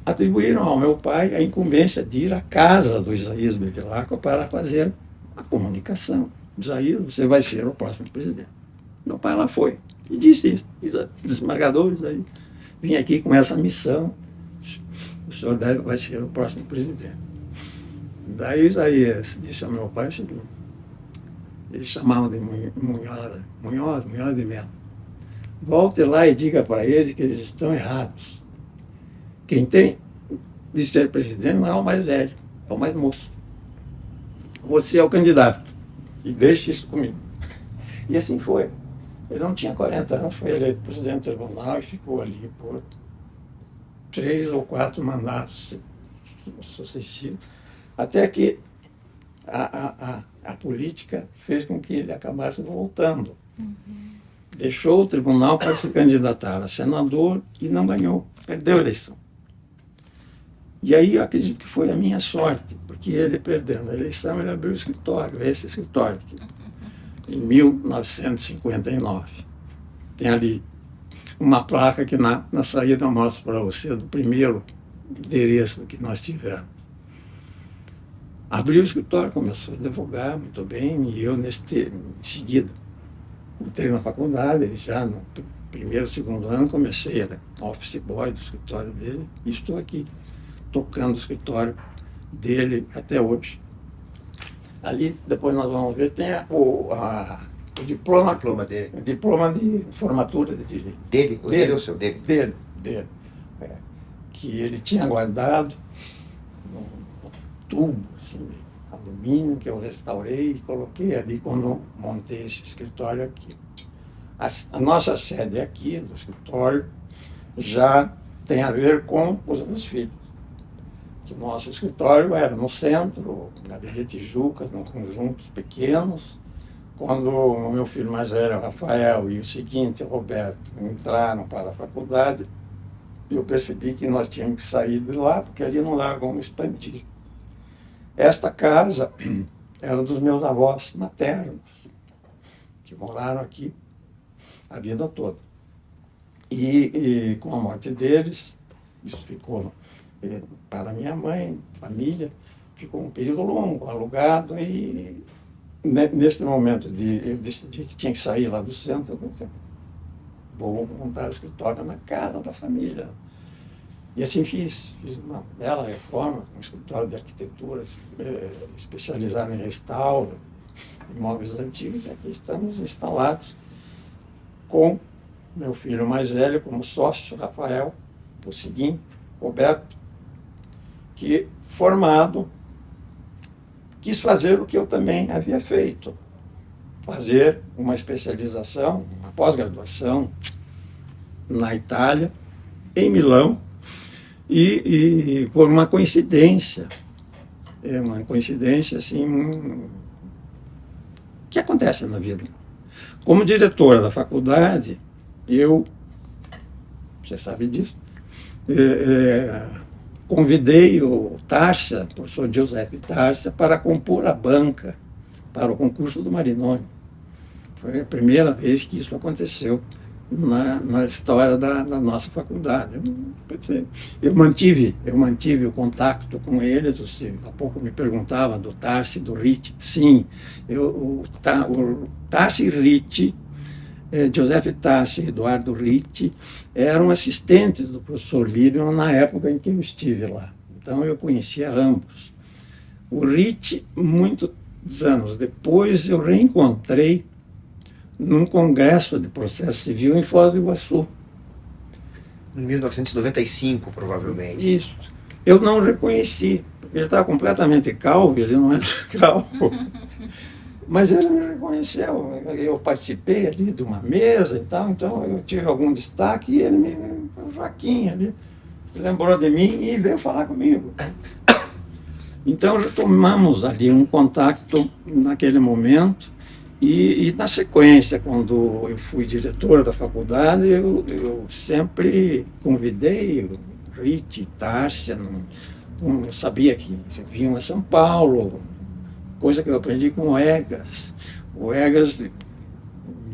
atribuíram ao meu pai a incumbência de ir à casa do Isaías Bevilacqua para fazer a comunicação. Isaías, você vai ser o próximo presidente. Meu pai lá foi e disse isso. Desembargadores, aí vim aqui com essa missão, o senhor vai ser o próximo presidente. Daí Isaías disse ao meu pai o seguinte, eles chamavam de Munhoz de Melo. Volte lá e diga para eles que eles estão errados. Quem tem de ser presidente não é o mais velho, é o mais moço. Você é o candidato. E deixe isso comigo. E assim foi. Ele não tinha 40 anos, foi eleito presidente do tribunal e ficou ali por 3 ou 4 mandatos sucessivos, até que a política fez com que ele acabasse voltando. Deixou o tribunal para se candidatar a senador e não ganhou, perdeu a eleição. E aí eu acredito que foi a minha sorte, porque ele perdendo a eleição, ele abriu o escritório, esse escritório aqui, em 1959. Tem ali uma placa que na saída eu mostro para você, do primeiro endereço que nós tivemos. Abriu o escritório, começou a advogar muito bem, e eu, em seguida, entrei na faculdade, ele já no primeiro, segundo ano, comecei a office boy do escritório dele, e estou aqui, tocando o escritório dele até hoje. Ali, depois nós vamos ver, tem o diploma dele. O diploma de formatura de direito. Dele ou seu? Dele. É, que ele tinha guardado num tubo assim, de alumínio, que eu restaurei e coloquei ali quando montei esse escritório aqui. A nossa sede aqui, do escritório, já tem a ver com os meus filhos. O nosso escritório era no centro, na Avenida Tijuca, num conjuntos pequenos. Quando o meu filho mais velho, Rafael, e o seguinte, Roberto, entraram para a faculdade, eu percebi que nós tínhamos que sair de lá, porque ali não dava como expandir. Esta casa era dos meus avós maternos, que moraram aqui a vida toda. E com a morte deles, isso ficou para minha mãe, família, ficou um período longo, alugado, e nesse momento eu decidi que tinha que sair lá do centro, vou montar o escritório na casa da família. E assim fiz uma bela reforma, um escritório de arquitetura especializado em restauro, imóveis antigos, e aqui estamos instalados com meu filho mais velho como sócio, Rafael, o seguinte, Roberto, que, formado, quis fazer o que eu também havia feito, fazer uma especialização, uma pós-graduação na Itália, em Milão, e por uma coincidência assim, que acontece na vida. Como diretora da faculdade, você sabe disso, convidei o Tarsa, o professor Giuseppe Tarsa, para compor a banca para o concurso do Marinoni. Foi a primeira vez que isso aconteceu na história da nossa faculdade. Eu mantive o contato com eles. Você há pouco me perguntava do Tarsi e do Ritchie. Sim, o Tarsi e Ritchie, Joseph Tarsi e Eduardo Ritchie, eram assistentes do professor Liebman na época em que eu estive lá. Então eu conhecia ambos. O Ritchie, muitos anos depois, eu reencontrei num congresso de processo civil em Foz do Iguaçu. Em 1995, provavelmente. Isso. Eu não o reconheci, porque ele estava completamente calvo, ele não era calvo. Mas ele me reconheceu. Eu participei ali de uma mesa e tal, então eu tive algum destaque e ele o Joaquim ali, se lembrou de mim e veio falar comigo. Então retomamos ali um contato naquele momento. E na sequência, quando eu fui diretor da faculdade, eu sempre convidei o Ritchie, Tárcia, eu sabia que vinham a São Paulo, coisa que eu aprendi com o Egas. O Egas me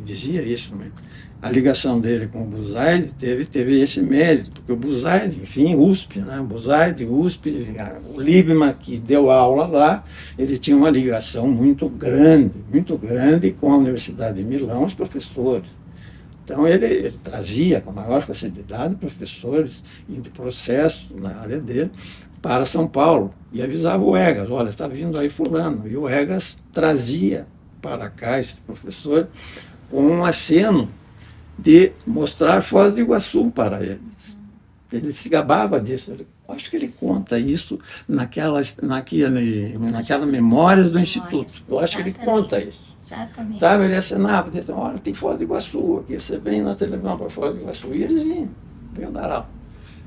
dizia isso, né? A ligação dele com o Buzaide teve esse mérito, porque o Buzaide, enfim, USP, né? Buzaide, USP, o Liebman, que deu aula lá, ele tinha uma ligação muito grande com a Universidade de Milão, os professores. Então ele trazia com maior facilidade professores de processo na área dele para São Paulo e avisava o Egas, olha, está vindo aí fulano. E o Egas trazia para cá esse professor com um aceno de mostrar Foz do Iguaçu para eles. Ele se gabava disso. Acho que ele conta isso naquela memórias do Instituto. Eu acho que ele conta isso. Exatamente. Sabe, ele assinava, dizia, olha, tem Foz do Iguaçu aqui, você vem na televisão para Foz do Iguaçu. E eles vinham dar aula.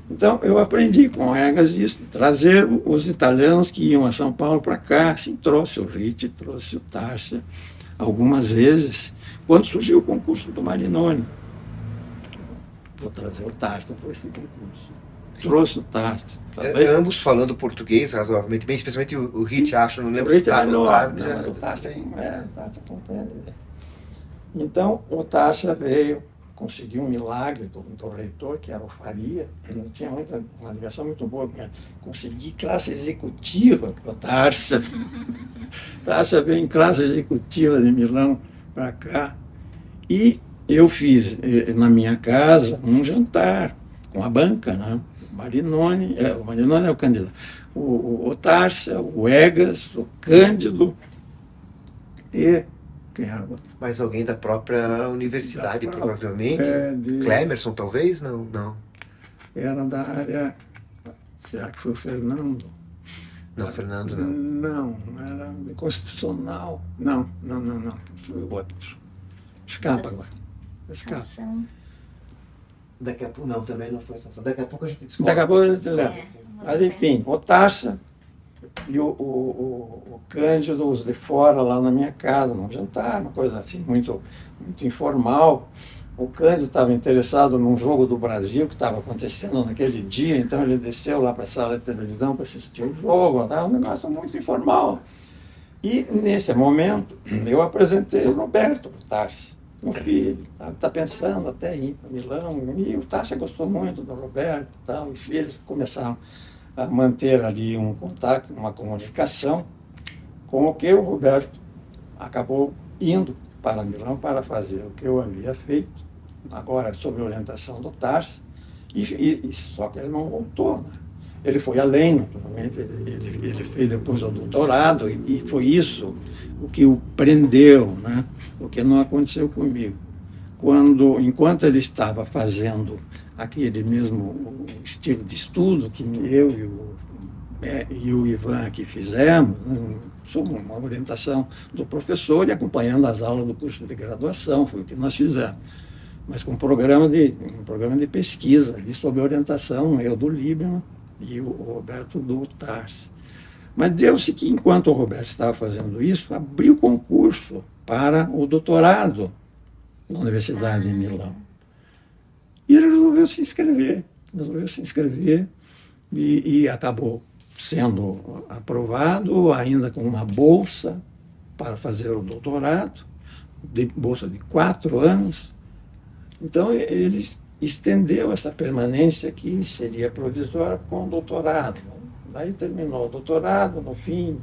Então, eu aprendi com o Egas isso, trazer os italianos que iam a São Paulo para cá. Assim, trouxe o Ritchie, trouxe o Tárcia, algumas vezes, quando surgiu o concurso do Marinoni. Vou trazer o Tárcia para esse concurso. Trouxe o Tárcia. Ambos falando português razoavelmente bem, especialmente o Ritchie, acho, não lembro o Ritchie se o Tárcia compreende bem. Então, o Tárcia veio, conseguiu um milagre do reitor, que era o Faria, que não tinha uma ligação muito boa, consegui classe executiva para o Tárcia. Tárcia veio em classe executiva de Milão para cá. E eu fiz na minha casa um jantar com a banca, né? O Marinoni é o candidato, o Tárcia, o Egas, o Cândido e quem era? Mas alguém da própria universidade, provavelmente. Clemerson, talvez? Não. Era da área. Será que foi o Fernando? Não, Fernando não. Não, era constitucional. Não. Foi o outro. Escapa agora. Daqui a pouco, não, também não foi a sanção. Daqui a pouco a gente descobre. Daqui a pouco a gente lembra. Mas enfim, o Tárcia e o Cândido, os de fora lá na minha casa, num jantar, uma coisa assim, muito informal. O Cândido estava interessado num jogo do Brasil que estava acontecendo naquele dia, então ele desceu lá para a sala de televisão para assistir o jogo, um negócio muito informal. E nesse momento eu apresentei o Roberto para o Tárcia. Meu filho está pensando até ir para Milão, e o Tárcia gostou muito do Roberto e tal, e eles começaram a manter ali um contato, uma comunicação, com o que o Roberto acabou indo para Milão para fazer o que eu havia feito, agora sob orientação do Tárcia, e só que ele não voltou, né? Ele foi além, naturalmente, ele fez depois o doutorado, e foi isso o que o prendeu, né? O que não aconteceu comigo. Enquanto ele estava fazendo aquele mesmo estilo de estudo que eu e o Ivan aqui fizemos, sob uma orientação do professor e acompanhando as aulas do curso de graduação, foi o que nós fizemos. Mas com um programa de pesquisa, ali sob orientação, eu do Liebman e o Roberto do Tárcia. Mas deu-se que, enquanto o Roberto estava fazendo isso, abriu concurso para o doutorado na Universidade de Milão. E ele resolveu se inscrever e acabou sendo aprovado, ainda com uma bolsa para fazer o doutorado, bolsa de 4 anos, Então, ele estendeu essa permanência que seria provisória com o doutorado. Daí terminou o doutorado, no fim,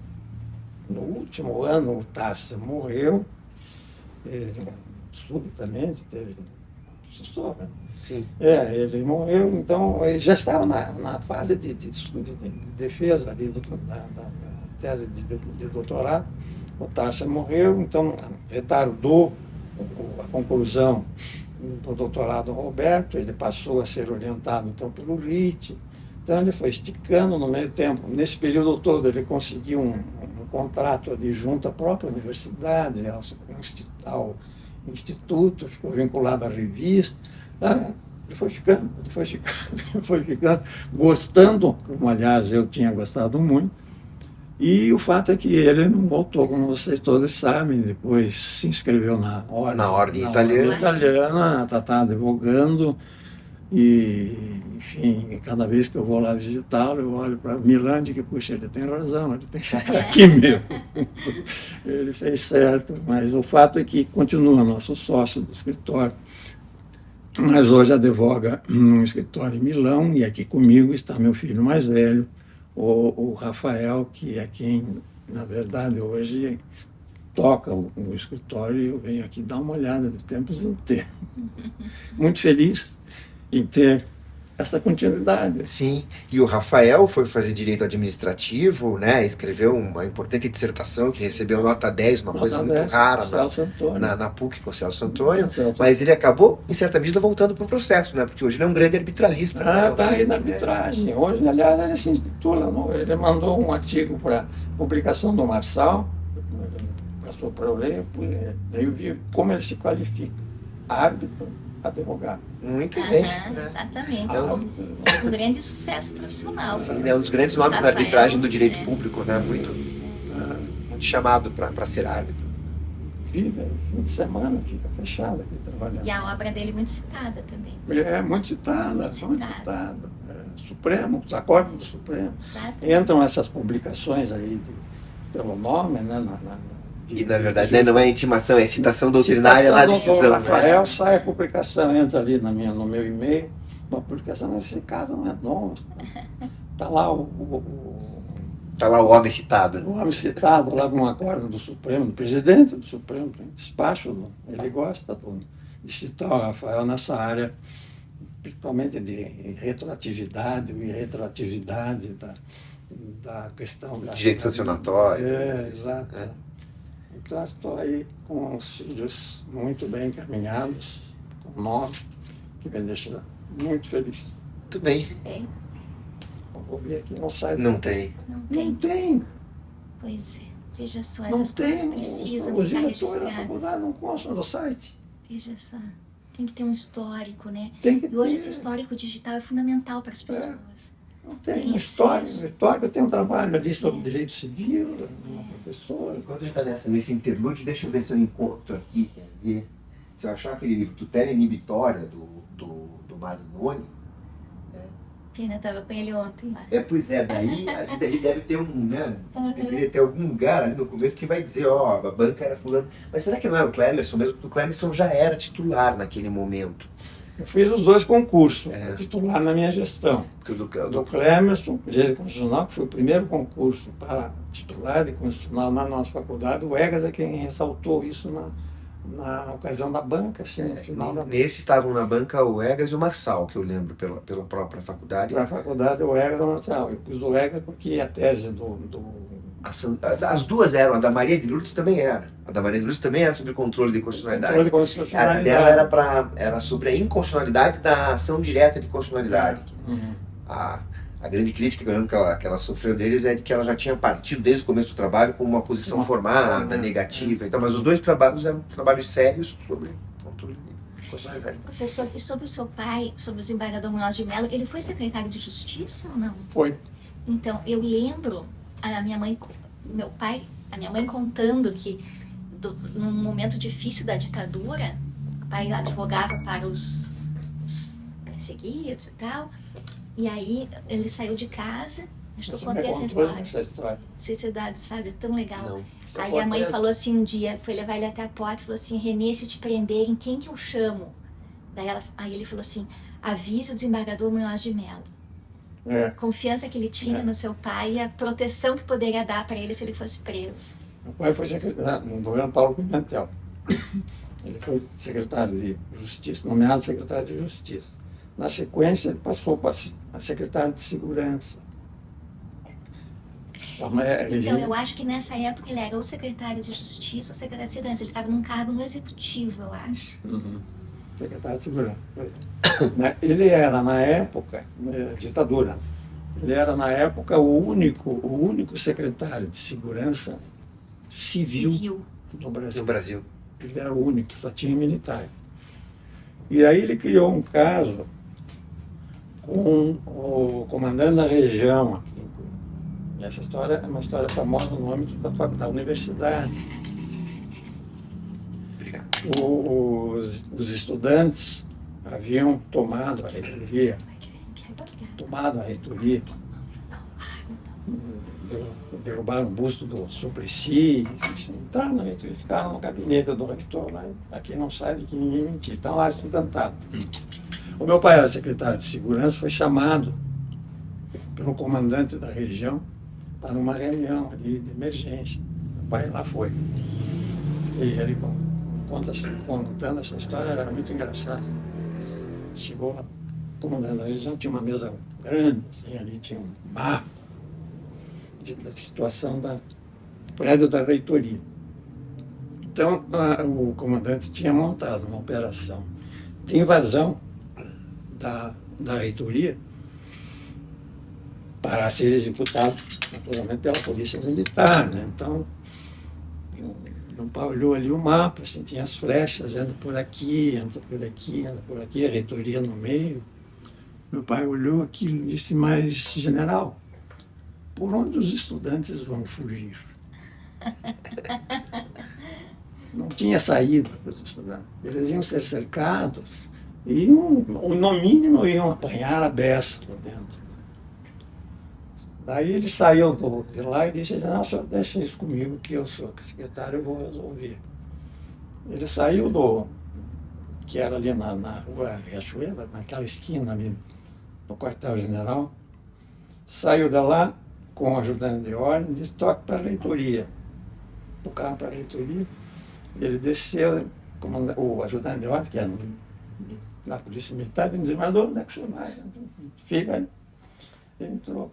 no último ano, o Tarsa morreu, subitamente, teve sucessor, né? Sim. Ele morreu, então ele já estava na fase de defesa ali da tese de doutorado. O Tarsa morreu, então retardou a conclusão do doutorado Roberto, ele passou a ser orientado então pelo RIT, então ele foi esticando no meio tempo. Nesse período todo ele conseguiu um contrato ali junto à própria universidade, ao instituto, ficou vinculado à revista. Ele foi ficando, gostando, como aliás eu tinha gostado muito. E o fato é que ele não voltou, como vocês todos sabem, depois se inscreveu na Ordem Italiana, está advogando, e, enfim, cada vez que eu vou lá visitá-lo, eu olho para Miranda, que, puxa, ele tem razão, ele tem que ficar aqui mesmo. Ele fez certo, mas o fato é que continua nosso sócio do escritório, mas hoje advoga num escritório em Milão, e aqui comigo está meu filho mais velho, o Rafael, que é quem, na verdade, hoje toca o escritório, e eu venho aqui dar uma olhada de tempos em tempos. Muito feliz em ter essa continuidade. Sim, e o Rafael foi fazer direito administrativo, né? Escreveu uma importante dissertação que recebeu nota 10, uma coisa muito rara na PUC com o Celso Antônio, mas ele acabou, em certa medida, voltando para o processo, né? Porque hoje ele é um grande arbitralista. Está aí na arbitragem. Hoje, aliás, ele se intitula, ele mandou um artigo para publicação do Marçal, passou para eu ler, daí eu vi como ele se qualifica. Árbitro, advogado. Muito bem. Exatamente. Um grande sucesso profissional. Sim, é um dos grandes nomes da arbitragem do direito público, né? Muito chamado para ser árbitro. Vive, fim de semana, fica fechado aqui trabalhando. E a obra dele é muito citada também. Muito citada. Supremo, os acordos do Supremo. Exatamente. Entram essas publicações aí pelo nome, né? E, na verdade, né, não é intimação, é citação doutrinária na decisão. Rafael, sai a publicação, entra ali no meu e-mail, uma publicação, esse caso não é novo. Está lá Está lá o homem citado. O homem citado lá com um acordo do Supremo, do presidente do Supremo, despacho, ele gosta de citar o Rafael nessa área, principalmente de retroatividade, irretroatividade da questão da... Direito sancionatório. Exato. Então, estou aí com os filhos muito bem encaminhados, com 9, que me deixa muito feliz. Muito bem. Vou ver aqui no site. Não tem. Não tem. Pois é. Veja só, essas coisas precisam ficar registradas. Da faculdade não constam no site. Veja só. Tem que ter um histórico, né? Tem que e hoje ter. esse histórico digital é fundamental para as pessoas. Não tem histórico. Eu tenho um trabalho ali sobre direito civil, uma professora. Enquanto a gente está nesse interlúdio, deixa eu ver se eu encontro aqui, quer ver? Se eu achar aquele livro Tutela Inibitória do Marinoni. Pena, eu estava com ele ontem lá. Pois é, daí deve ter deveria ter algum lugar ali no começo que vai dizer, a banca era fulano. Mas será que não era o Clemerson mesmo? Porque o Clemerson já era titular naquele momento. Eu fiz os 2 concursos, titular na minha gestão. Do Clemerson, Direito Constitucional, que foi o primeiro concurso para titular de Constitucional na nossa faculdade. O Egas é quem ressaltou isso na ocasião da banca, assim, no final da banca. Nesse estavam na banca o Egas e o Marçal, que eu lembro pela própria faculdade. Para a faculdade, o Egas e o Marçal. Eu pus o Egas porque a tese As duas eram, a da Maria de Lourdes também era. A da Maria de Lourdes também era sobre controle de constitucionalidade. A dela era sobre a inconstitucionalidade da ação direta de constitucionalidade. A grande crítica que eu lembro que ela sofreu deles é de que ela já tinha partido desde o começo do trabalho com uma posição formada, negativa. Então, mas os 2 trabalhos eram trabalhos sérios sobre controle de constitucionalidade. Professor, e sobre o seu pai, sobre o desembargador Munhoz de Mello, ele foi secretário de Justiça ou não? Foi. Então, eu lembro a minha mãe contando que num momento difícil da ditadura, o pai advogava para os perseguidos e tal, e aí ele saiu de casa, acho que eu contei essa história. Não sei se idade, sabe, é tão legal. Não. Aí a mãe falou assim um dia, foi levar ele até a porta e falou assim, Renê, se te prenderem, quem que eu chamo? Aí ele falou assim, avise o desembargador Munhoz de Mello. É. A confiança que ele tinha no seu pai e a proteção que poderia dar para ele se ele fosse preso. Meu pai foi secretário no governo Paulo Pimentel. Ele foi secretário de Justiça, nomeado secretário de Justiça. Na sequência, ele passou para secretário de Segurança. Então, eu acho que nessa época ele era o secretário de Justiça, o secretário de Segurança. Ele estava num cargo no Executivo, eu acho. Uhum. Secretário de Segurança. Ele era, na época, ditadura, ele era, na época, o único secretário de Segurança civil no Brasil. No Brasil. Ele era o único, só tinha militar. E aí ele criou um caso com o comandante da região aqui. E essa história é uma história famosa no âmbito da universidade. Obrigado. Os estudantes haviam tomado a reitoria, derrubaram o busto do Suplicy, entraram na reitoria, ficaram no gabinete do reitor lá. Aqui não sabe que ninguém mentiu, estão lá estudantado. O meu pai era secretário de Segurança, foi chamado pelo comandante da região para uma reunião ali de emergência. Meu pai lá foi. E ele contando essa história, era muito engraçado. Chegou lá, o comandante da região tinha uma mesa grande, assim, ali tinha um mapa da situação do prédio da reitoria. Então, o comandante tinha montado uma operação de invasão da reitoria para ser executado, naturalmente, pela polícia militar, né? Então, meu pai olhou ali o mapa, assim, tinha as flechas, entra por aqui, entra por aqui, entra por aqui, a reitoria no meio. Meu pai olhou aquilo e disse, mas, general, por onde os estudantes vão fugir? Não tinha saída para os estudantes. Eles iam ser cercados e, no mínimo, iam apanhar a beça lá dentro. Daí ele saiu de lá e disse, não, senhor, deixa isso comigo, que eu sou secretário, eu vou resolver. Ele saiu que era ali na rua Riachuelo, naquela esquina ali, no quartel-general, saiu de lá com o ajudante de ordem, disse, toque para a reitoria. Tocaram para a reitoria, ele desceu, o ajudante de ordem, que era na polícia militar, ele disse, mas onde é que o senhor vai? Fica aí. Ele entrou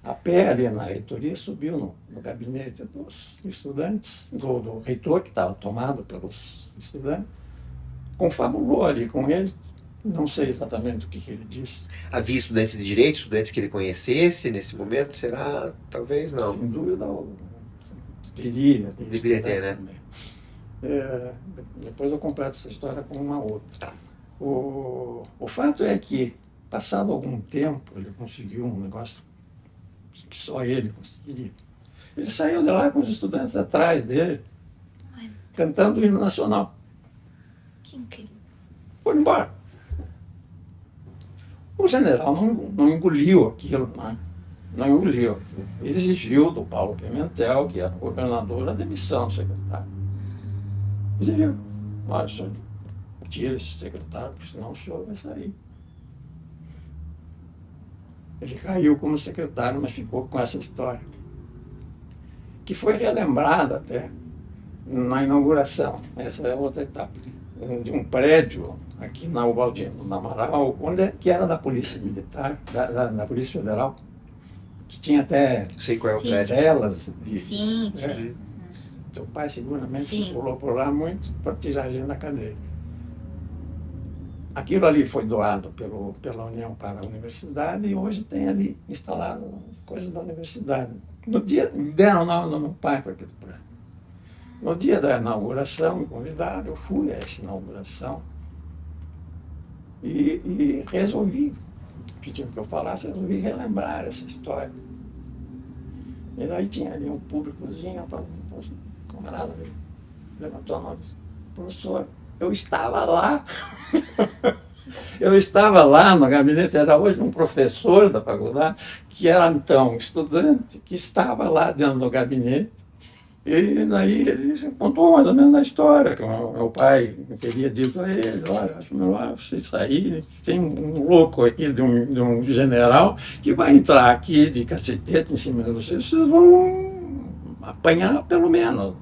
a pé ali na reitoria, subiu no gabinete dos estudantes, do reitor, que estava tomado pelos estudantes, confabulou ali com ele, não sei exatamente o que ele disse. Havia estudantes de direito, estudantes que ele conhecesse nesse momento? Será? Talvez não. Sem dúvida, teria. Deveria ter, né? Depois eu completo essa história com uma outra. Tá. O fato é que, passado algum tempo, ele conseguiu um negócio que só ele conseguiria. Ele saiu de lá com os estudantes atrás dele, cantando o hino nacional. Que incrível. Foi embora. O general não engoliu aquilo, não engoliu aquilo. Exigiu do Paulo Pimentel, que era o governador, a demissão do secretário. Exigiu. Olha, senhor, tira esse secretário, porque senão o senhor vai sair. Ele caiu como secretário, mas ficou com essa história, que foi relembrada até na inauguração. Essa é outra etapa. De um prédio aqui na Ubaldino, na Amaral, que era da Polícia Militar, da Polícia Federal, que tinha até Sei qual é o Sim. prédio. celas. Sim, sim. Seu pai seguramente Sim. pulou por lá muito para tirar ele da cadeia. Aquilo ali foi doado pela União para a Universidade e hoje tem ali instalado coisas da universidade. No dia, deram nome do meu pai para aquele prédio. No dia da inauguração, me convidaram, eu fui a essa inauguração e resolvi, pediram que eu falasse, resolvi relembrar essa história. E daí tinha ali um públicozinho, um camarada levantou a mão e disse, professor, eu estava lá. Eu estava lá no gabinete, era hoje um professor da faculdade, que era então um estudante, que estava lá dentro do gabinete, E daí ele se contou mais ou menos a história, que o meu pai teria dito a ele, olha, acho melhor você sair, tem um louco aqui de um general que vai entrar aqui de cacetete em cima de vocês vão apanhar pelo menos.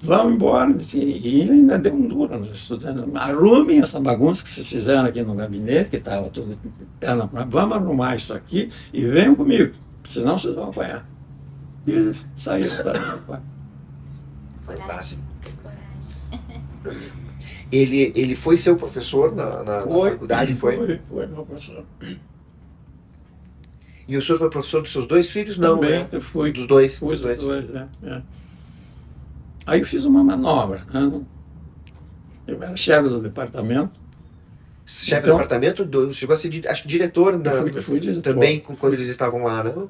Vão embora. E ele ainda deu um duro nos estudantes. Arrumem essa bagunça que vocês fizeram aqui no gabinete, que estava tudo perna para. Vamos arrumar isso aqui e venham comigo, senão vocês vão apanhar. E ele saiu para meu pai. Fantástico. Coragem. Ele foi seu professor na faculdade? Foi? Foi meu professor. E o senhor foi professor dos seus dois filhos? Não, Também, né? eu fui. Dos dois. Fui Dos dois. é. Aí eu fiz uma manobra, né? Eu era chefe do departamento. Chefe Então, do departamento, chegou a ser, acho que diretor, eu fui diretor. também quando eles estavam lá, não?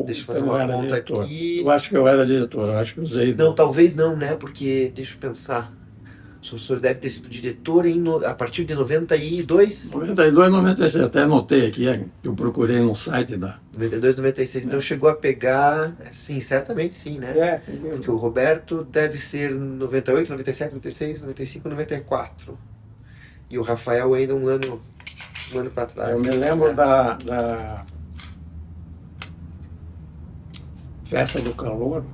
Deixa eu fazer uma era conta diretor. aqui. Eu acho que eu era diretor, eu acho que usei. Não, talvez não, né? Porque, deixa eu pensar. O senhor deve ter sido diretor a partir de 92? 92, 96, até anotei aqui, eu procurei no site da. 92, 96. Então chegou a pegar. Sim, certamente sim, né? Porque o Roberto deve ser 98, 97, 96, 95, 94. E o Rafael ainda um ano para trás. Eu me lembro da Festa do Calor,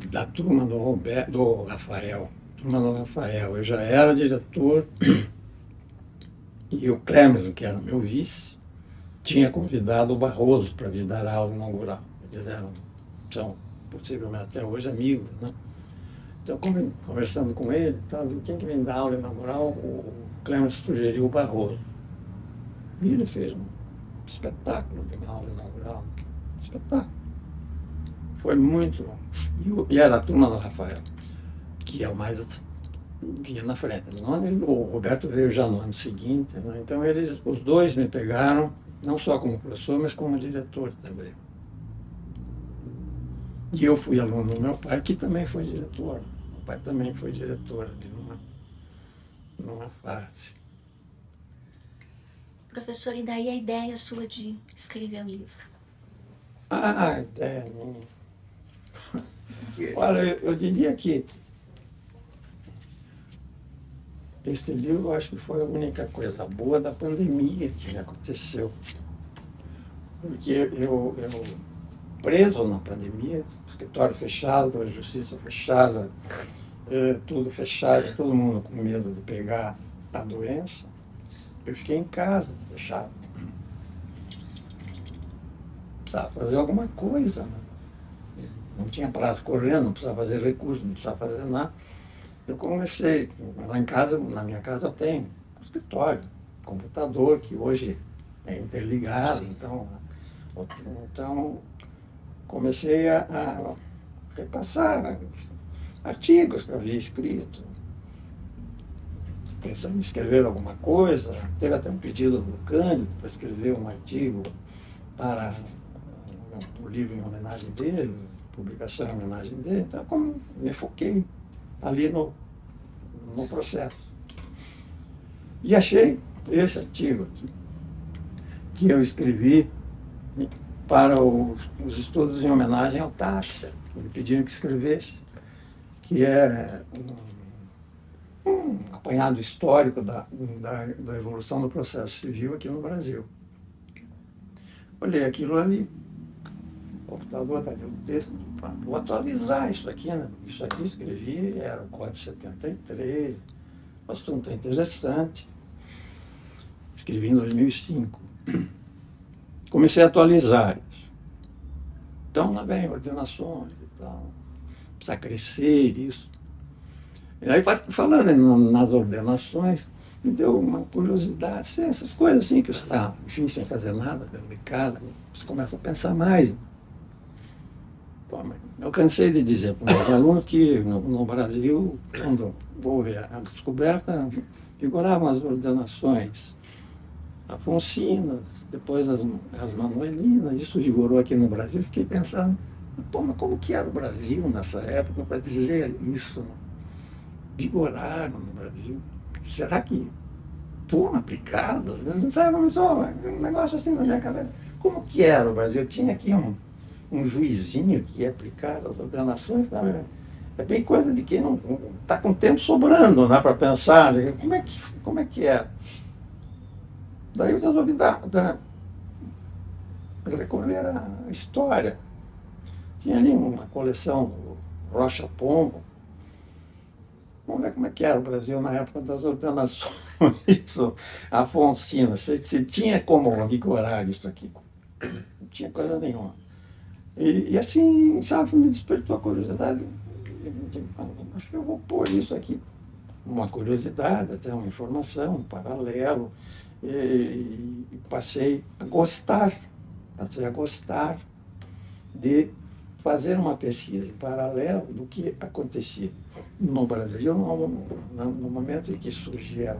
da turma do Rafael. Turma do Rafael. Eu já era diretor e o Clemerson, que era meu vice, tinha convidado o Barroso para vir dar a aula inaugural. Eles são possivelmente até hoje amigos, né? Então, conversando com ele, quem que vem dar aula inaugural, o Clemerson sugeriu o Barroso. E ele fez um espetáculo de aula inaugural. Espetáculo. Foi muito bom. E era a turma do Rafael, que é o mais vinha na frente. O Roberto veio já no ano seguinte, né? Então os dois me pegaram, não só como professor, mas como diretor também. E eu fui aluno do meu pai, que também foi diretor. Meu pai também foi diretor ali numa fase. Professor, e daí a ideia sua de escrever o livro? A ideia minha. Olha, eu diria que esse livro, eu acho que foi a única coisa boa da pandemia que me aconteceu. Porque eu preso na pandemia, escritório fechado, a justiça fechada, tudo fechado, todo mundo com medo de pegar a doença. Eu fiquei em casa, fechado. Precisava fazer alguma coisa, né? Não tinha prazo correndo, não precisava fazer recurso, não precisava fazer nada. Eu comecei, lá em casa, na minha casa eu tenho um escritório, computador, que hoje é interligado, então comecei a repassar artigos que eu havia escrito, pensando em escrever alguma coisa. Teve até um pedido do Cândido para escrever um artigo para o livro em homenagem dele, publicação em homenagem dele. Então, como me foquei ali no processo. E achei esse artigo aqui, que eu escrevi para os estudos em homenagem ao Taxa, que me pediram que escrevesse, que é um apanhado histórico da evolução do processo civil aqui no Brasil. Olhei aquilo ali, o computador está ali, o texto, vou atualizar isso aqui, né? Isso aqui escrevi, era o Código 73, o assunto é interessante. Escrevi em 2005. Comecei a atualizar isso. Então, lá vem ordenações e tal, precisa crescer isso. E aí, falando nas ordenações, me deu uma curiosidade, essas coisas assim que você está, enfim, sem fazer nada dentro de casa, você começa a pensar mais. Pô, eu cansei de dizer para os meus alunos que no Brasil, quando houve a descoberta, vigoravam as ordenações afonsinas, depois as manuelinas, isso vigorou aqui no Brasil. Fiquei pensando, pô, mas como que era o Brasil nessa época para dizer isso? Vigoraram no Brasil. Será que foram aplicadas, não sabe, mas, um negócio assim na minha cabeça. Como que era o Brasil? Tinha aqui um juizinho que ia aplicar as ordenações, sabe? É bem coisa de quem não está com tempo sobrando, né, para pensar, né? Como é que é? Daí eu resolvi recorrer à história. Tinha ali uma coleção do Rocha Pombo. Vamos ver como é que era o Brasil na época das ordenações afonsinas. Você tinha como vigorar isso aqui? Não tinha coisa nenhuma. E assim, sabe, me despertou a curiosidade. Eu digo, acho que eu vou pôr isso aqui, uma curiosidade, até uma informação, um paralelo. E passei a gostar de fazer uma pesquisa em paralelo do que acontecia no Brasil no momento em que surgia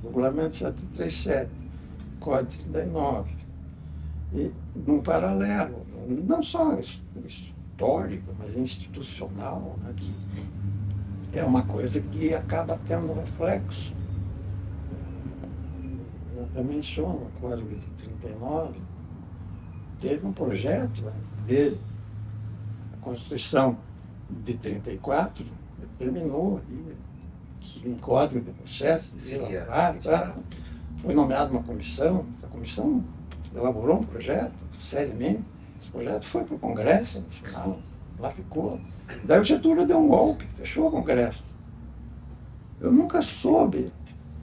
o Regulamento 737, Código 39, e num paralelo, não só histórico, mas institucional, né, que é uma coisa que acaba tendo reflexo. Eu até menciono o Código de 39, teve um projeto dele, a Constituição de 34 determinou ali que um código de processo Seria foi nomeada uma comissão, essa comissão elaborou um projeto, seriamente, esse projeto foi para o Congresso Nacional, lá ficou. Daí o Getúlio deu um golpe, fechou o Congresso. Eu nunca soube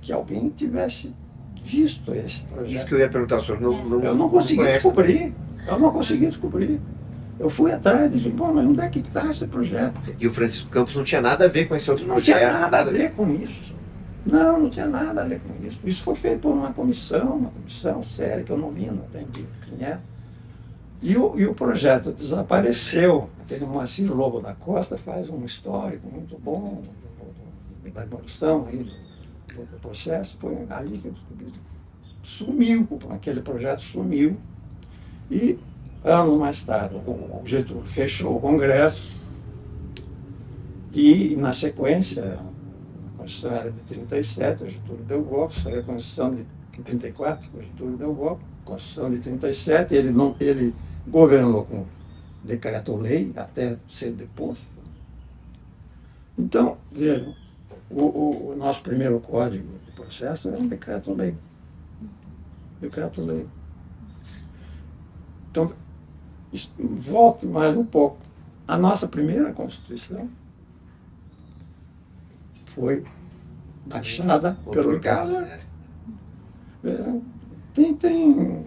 que alguém tivesse visto esse projeto. Isso que eu ia perguntar, o senhor eu não consegui descobrir. Eu não consegui descobrir. Eu fui atrás e disse, pô, mas onde é que está esse projeto? E o Francisco Campos não tinha nada a ver com esse outro Não projeto? tinha nada a ver com isso. Não tinha nada a ver com isso. Isso foi feito por uma comissão séria, que eu não vi, não entendi quem é. E o projeto desapareceu. Aquele Moacir Lobo da Costa faz um histórico muito bom da evolução aí do processo. Foi ali que eu descobri. Sumiu, aquele projeto sumiu. E, anos mais tarde, o Getúlio fechou o Congresso e, na sequência, a Constituição era de 37, o Getúlio deu golpe, saiu a Constituição de 34, o Getúlio deu golpe, a Constituição de 37, ele governou com decreto-lei até ser deposto. Então, vejam, o nosso primeiro código de processo era um decreto-lei. Decreto-lei. Então, volto mais um pouco. A nossa primeira Constituição foi baixada pelo Galo. Tem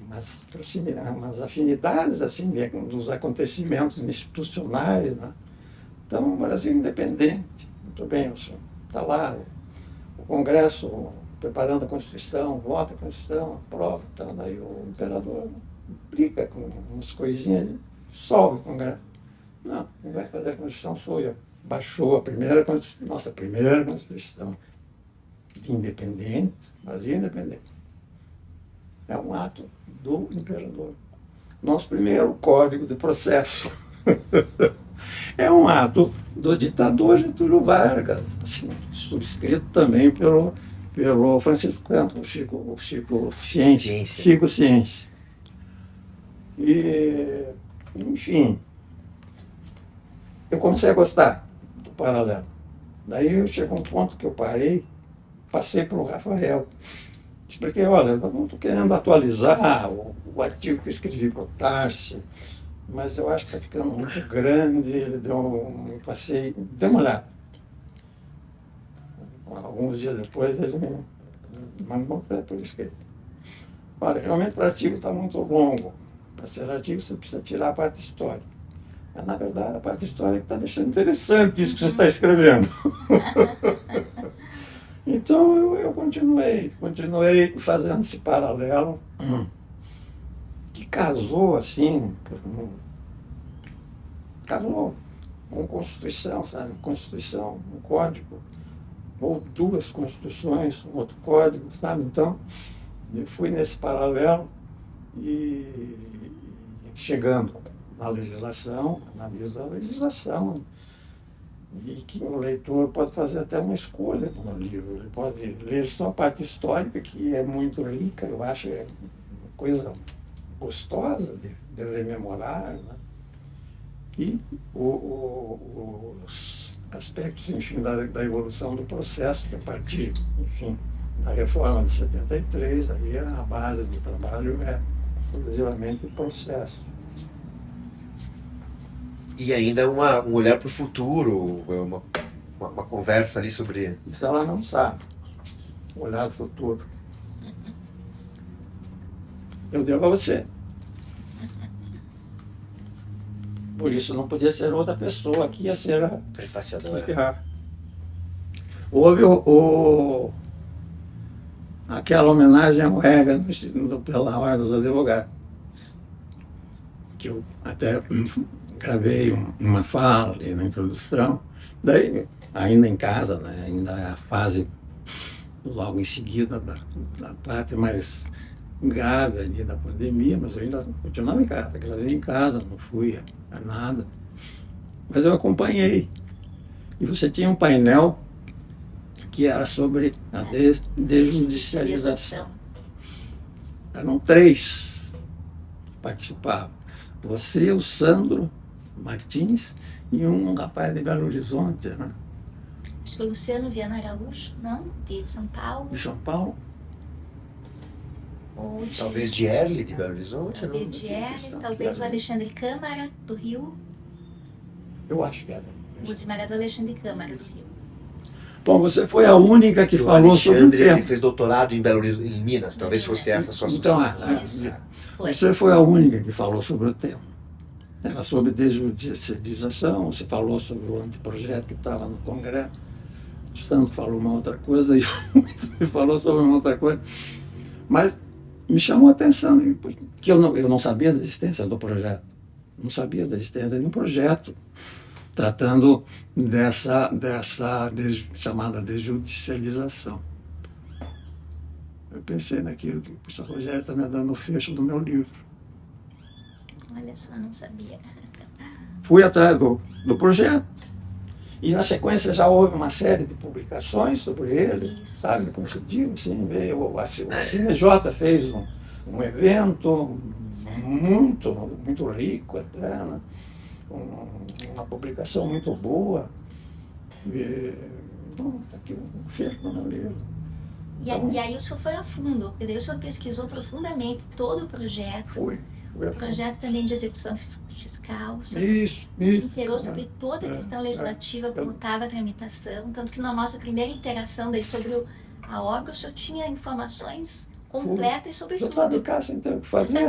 umas afinidades assim, dos acontecimentos institucionais. Né? Então, o Brasil independente. Muito bem, o senhor está lá, o Congresso preparando a Constituição, vota a Constituição, aprova, então daí o imperador brinca com umas coisinhas, solve o Congresso. Não, quem vai fazer a Constituição sou eu. Baixou a nossa primeira Constituição independente, Brasil independente. É um ato do imperador. Nosso primeiro Código de Processo é um ato do ditador Getúlio Vargas, assim, subscrito também pelo Francisco Campos, Chico Ciência. Chico Ciência. E, enfim, eu comecei a gostar do paralelo. Daí chegou um ponto que eu passei para o Rafael. Expliquei, olha, eu estou querendo atualizar o artigo que eu escrevi para o Tarsi, mas eu acho que está ficando muito grande. Ele deu uma olhada. Alguns dias depois ele me mandou por escrito. Olha, realmente o artigo está muito longo. Para ser artigo você precisa tirar a parte histórica. Mas, na verdade, a parte histórica está deixando interessante isso que você está escrevendo. Então eu continuei fazendo esse paralelo que casou assim, casou com Constituição, sabe? Constituição, um código, ou duas Constituições, um outro código, sabe? Então, eu fui nesse paralelo e chegando na legislação, analiso a legislação, e que o leitor pode fazer até uma escolha no livro. Ele pode ler só a parte histórica, que é muito rica, eu acho uma coisa gostosa de rememorar, né? E os aspectos, enfim, da evolução do processo, que a partir, enfim, da reforma de 73, aí a base do trabalho é exclusivamente o processo. E ainda um olhar para o futuro, uma conversa ali sobre... Isso ela não sabe, olhar o futuro. Eu devo a você. Por isso não podia ser outra pessoa que ia ser a... Prefaciadora. Houve aquela homenagem ao Ega pela Ordem dos Advogados, que eu até gravei uma fala ali na introdução, daí ainda em casa, né, ainda é a fase logo em seguida da parte mais grave ali da pandemia, mas eu ainda continuava em casa, gravei em casa, não fui a nada, mas eu acompanhei. E você tinha um painel que era sobre a desjudicialização. Eram 3 que participavam. Você, o Sandro Martins e um rapaz de Belo Horizonte, né? Acho que o Luciano Viana Araújo, não? De São Paulo. De São Paulo. Ou Talvez de Erle, de Belo Horizonte. Talvez de Erle, talvez o Alexandre Câmara, do Rio. Eu acho que era. O Zimara do Alexandre Câmara, do Rio. Bom, você foi a única que falou sobre o Alexandre, tema. ele fez doutorado em Belo Horizonte, em Minas. Talvez fosse essa a sua Então, Isso. Foi. você foi a única que falou sobre o tema. Era sobre desjudicialização, você falou sobre o anteprojeto que estava no Congresso. O Santo falou uma outra coisa e você falou sobre uma outra coisa. Mas me chamou a atenção, que eu não sabia da existência do projeto. Não sabia da existência de um projeto tratando dessa chamada desjudicialização. Eu pensei naquilo que o professor Rogério está me dando o fecho do meu livro. Olha só, não sabia. Fui atrás do projeto. E na sequência já houve uma série de publicações sobre ele, Isso. sabe, como se diz, assim, o CineJ fez um evento muito rico até, né? Uma publicação muito boa. E, bom, aqui o fecho do meu livro. E aí o senhor foi a fundo, porque daí o senhor pesquisou profundamente todo o projeto. Fui O projeto também de execução fiscal. O senhor Isso. se inteirou sobre toda a questão legislativa, como estava a tramitação. Tanto que na nossa primeira interação daí sobre a obra, o senhor tinha informações completas sobre Eu estava em tudo. casa sem ter o que fazer.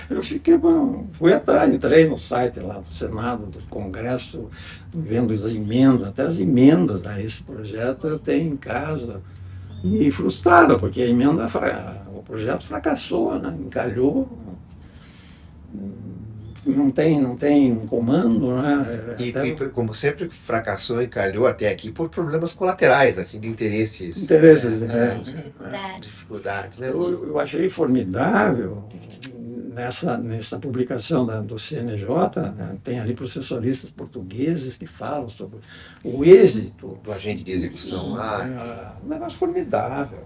Eu fiquei, bom, fui atrás, entrei no site lá do Senado, do Congresso, vendo as emendas, até as emendas a esse projeto eu tenho em casa. E frustrado, porque o projeto fracassou, né? Encalhou, não tem um comando, né? E como sempre, fracassou e calhou até aqui por problemas colaterais, assim, de interesses. Interesses, dificuldades, né? Eu achei formidável nessa publicação do CNJ, né? Tem ali professoristas portugueses que falam sobre o êxito Do agente de execução lá. um negócio formidável,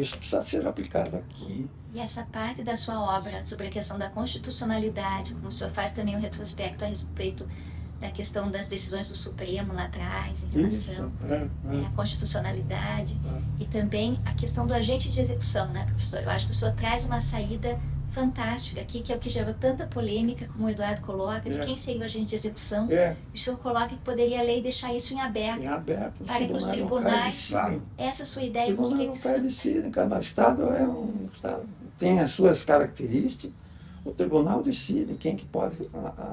isso precisa ser aplicado aqui. E essa parte da sua obra sobre a questão da constitucionalidade, como o senhor faz também um retrospecto a respeito da questão das decisões do Supremo lá atrás, em relação à constitucionalidade, e também a questão do agente de execução, né, professor? Eu acho que o senhor traz uma saída fantástica aqui, que é o que gerou tanta polêmica, como o Eduardo coloca, de quem seria o agente de execução. O senhor coloca que poderia a lei deixar isso em aberto para que os tribunais, essa sua ideia, o tribunal não perde decide, cada estado é um estado, tem as suas características, o tribunal decide quem que pode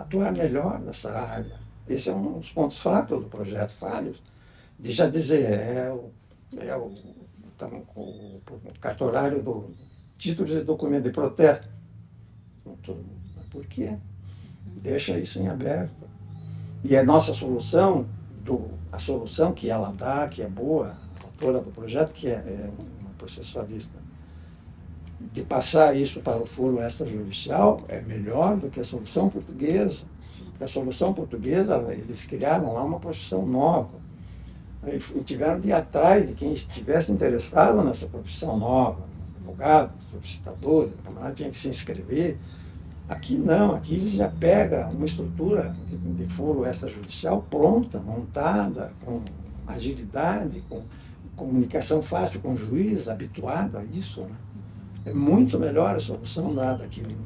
atuar melhor nessa área. Esse é um dos pontos fracos do projeto Falhos, de já dizer, o cartorário do título de documento de protesto. Por quê? Deixa isso em aberto. E a nossa solução, a solução que ela dá, que é boa, a autora do projeto, que é uma processualista de passar isso para o foro extrajudicial é melhor do que a solução portuguesa. Sim. Porque a solução portuguesa, eles criaram lá uma profissão nova. E tiveram de ir atrás de quem estivesse interessado nessa profissão nova, advogado, solicitador, o camarada tinha que se inscrever. Aqui não, aqui ele já pega uma estrutura de foro extrajudicial pronta, montada, com agilidade, com comunicação fácil com o juiz, habituado a isso, né? É muito melhor a solução dada aqui no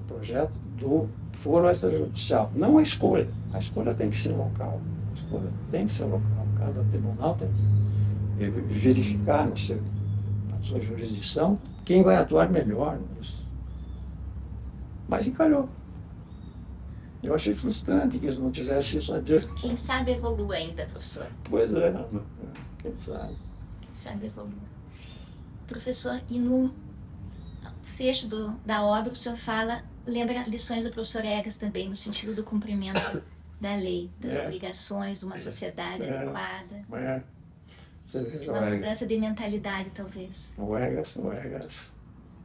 projeto do foro extrajudicial. Não a escolha tem que ser local, a escolha tem que ser local. Cada tribunal tem que verificar na sua jurisdição quem vai atuar melhor nisso. Mas encalhou. Eu achei frustrante que eles não tivessem isso adiante. Quem sabe evolua ainda, professor. Pois é, quem sabe. Quem sabe evolua. Professor, e no fecho da obra o senhor lembra lições do professor Egas também, no sentido do cumprimento da lei, das obrigações de uma sociedade adequada. Você veja, Uma mudança de mentalidade, talvez. O Egas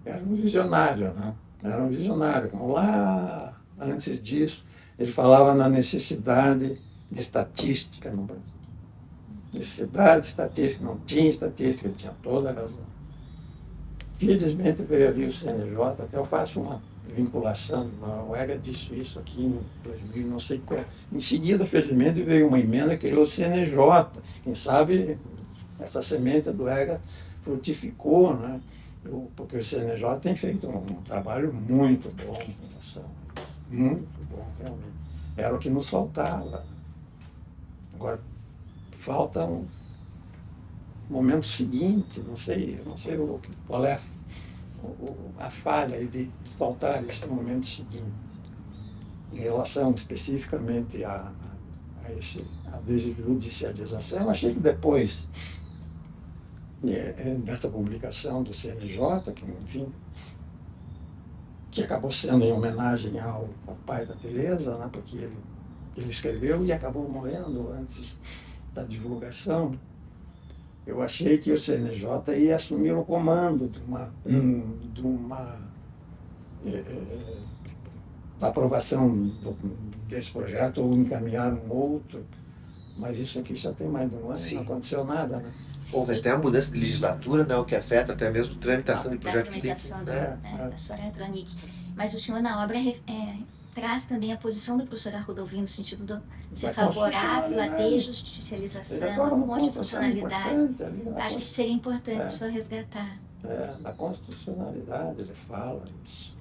era um visionário, né? Era um visionário. Como lá, antes disso, ele falava na necessidade de estatística no Brasil. Necessidade de estatística, não tinha estatística, ele tinha toda a razão. Felizmente veio ali o CNJ, até eu faço uma vinculação, o Egas disse isso aqui em 2000, não sei qual. Em seguida, felizmente, veio uma emenda que criou o CNJ. Quem sabe essa semente do Egas frutificou, né? Porque o CNJ tem feito um trabalho muito bom em relação, muito bom, realmente. Era o que nos faltava. Agora, falta um momento seguinte, não sei qual é a falha aí de faltar esse momento seguinte, em relação especificamente a desjudicialização. Eu achei que depois dessa publicação do CNJ, que, enfim, que acabou sendo em homenagem ao pai da Teresa, né, porque ele escreveu e acabou morrendo antes da divulgação. Eu achei que o CNJ ia assumir o comando da aprovação desse projeto ou encaminhar um outro, mas isso aqui já tem mais de um ano, Sim. Não aconteceu nada, né? Houve até a mudança de legislatura, né, o que afeta até mesmo a tramitação de projeto que tem. Da professora Tronic. Mas o senhor na obra traz também a posição do professor Arrudolfo no sentido de ser favorável à desjudicialização, à constitucionalidade. Acho que seria importante o senhor resgatar. Na constitucionalidade ele fala isso.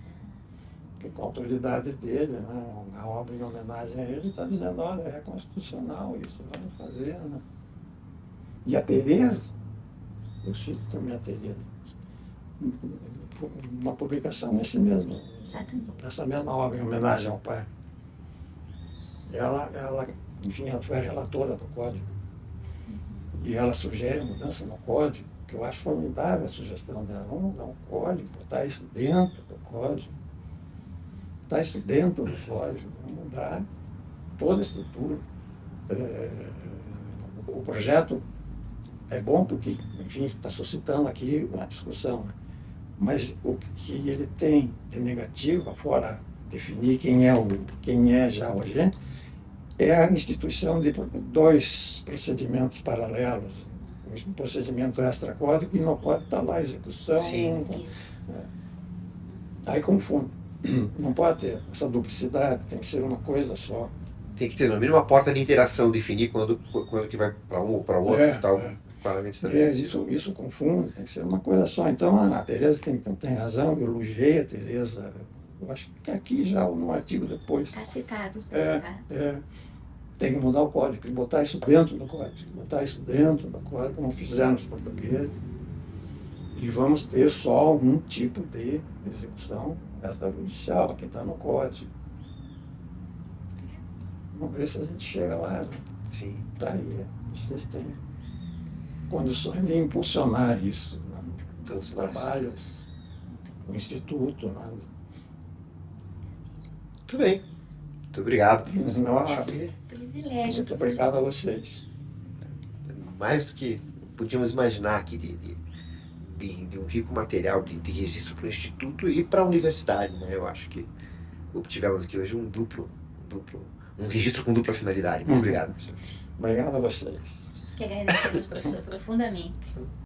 Porque com a autoridade dele, né, a obra em homenagem a ele está dizendo, olha, é constitucional isso, vamos fazer, né? E a Teresa, eu cito também a Teresa, uma publicação nessa mesma obra em homenagem ao pai. Ela, enfim, ela foi a relatora do código. E ela sugere mudança no código, que eu acho formidável a sugestão dela. Vamos mudar o código, botar isso dentro do código. Botar isso dentro do código, vamos mudar toda a estrutura. O projeto é bom porque, enfim, está suscitando aqui uma discussão, né? Mas o que ele tem de negativo, fora definir quem é já o agente, é a instituição de dois procedimentos paralelos. Um procedimento extracódigo e no código está lá a execução. Sim. Aí confunde. Não pode ter essa duplicidade, tem que ser uma coisa só. Tem que ter, no mínimo, uma porta de interação, definir quando que vai para um ou para o outro e tal. Isso confunde, tem que ser uma coisa só. Então a Teresa tem razão, eu elogiei a Teresa. Eu acho que aqui já no artigo depois. Está citado, Tem que mudar o código, tem que botar isso dentro do código. Não fizeram os portugueses. E vamos ter só um tipo de execução extrajudicial, que está no código. Vamos ver se a gente chega lá. Né? Sim. Tá aí, vocês têm condições de impulsionar isso, né? Os trabalhos, o Instituto. Né? Muito bem. Muito obrigado. Privilégio. Muito obrigado a vocês. Mais do que podíamos imaginar aqui de um rico material de registro para o Instituto e para a universidade, né? Eu acho que obtivemos aqui hoje um registro com dupla finalidade. Muito obrigado, professor. Obrigado a vocês. Nós que agradecemos, professor, profundamente.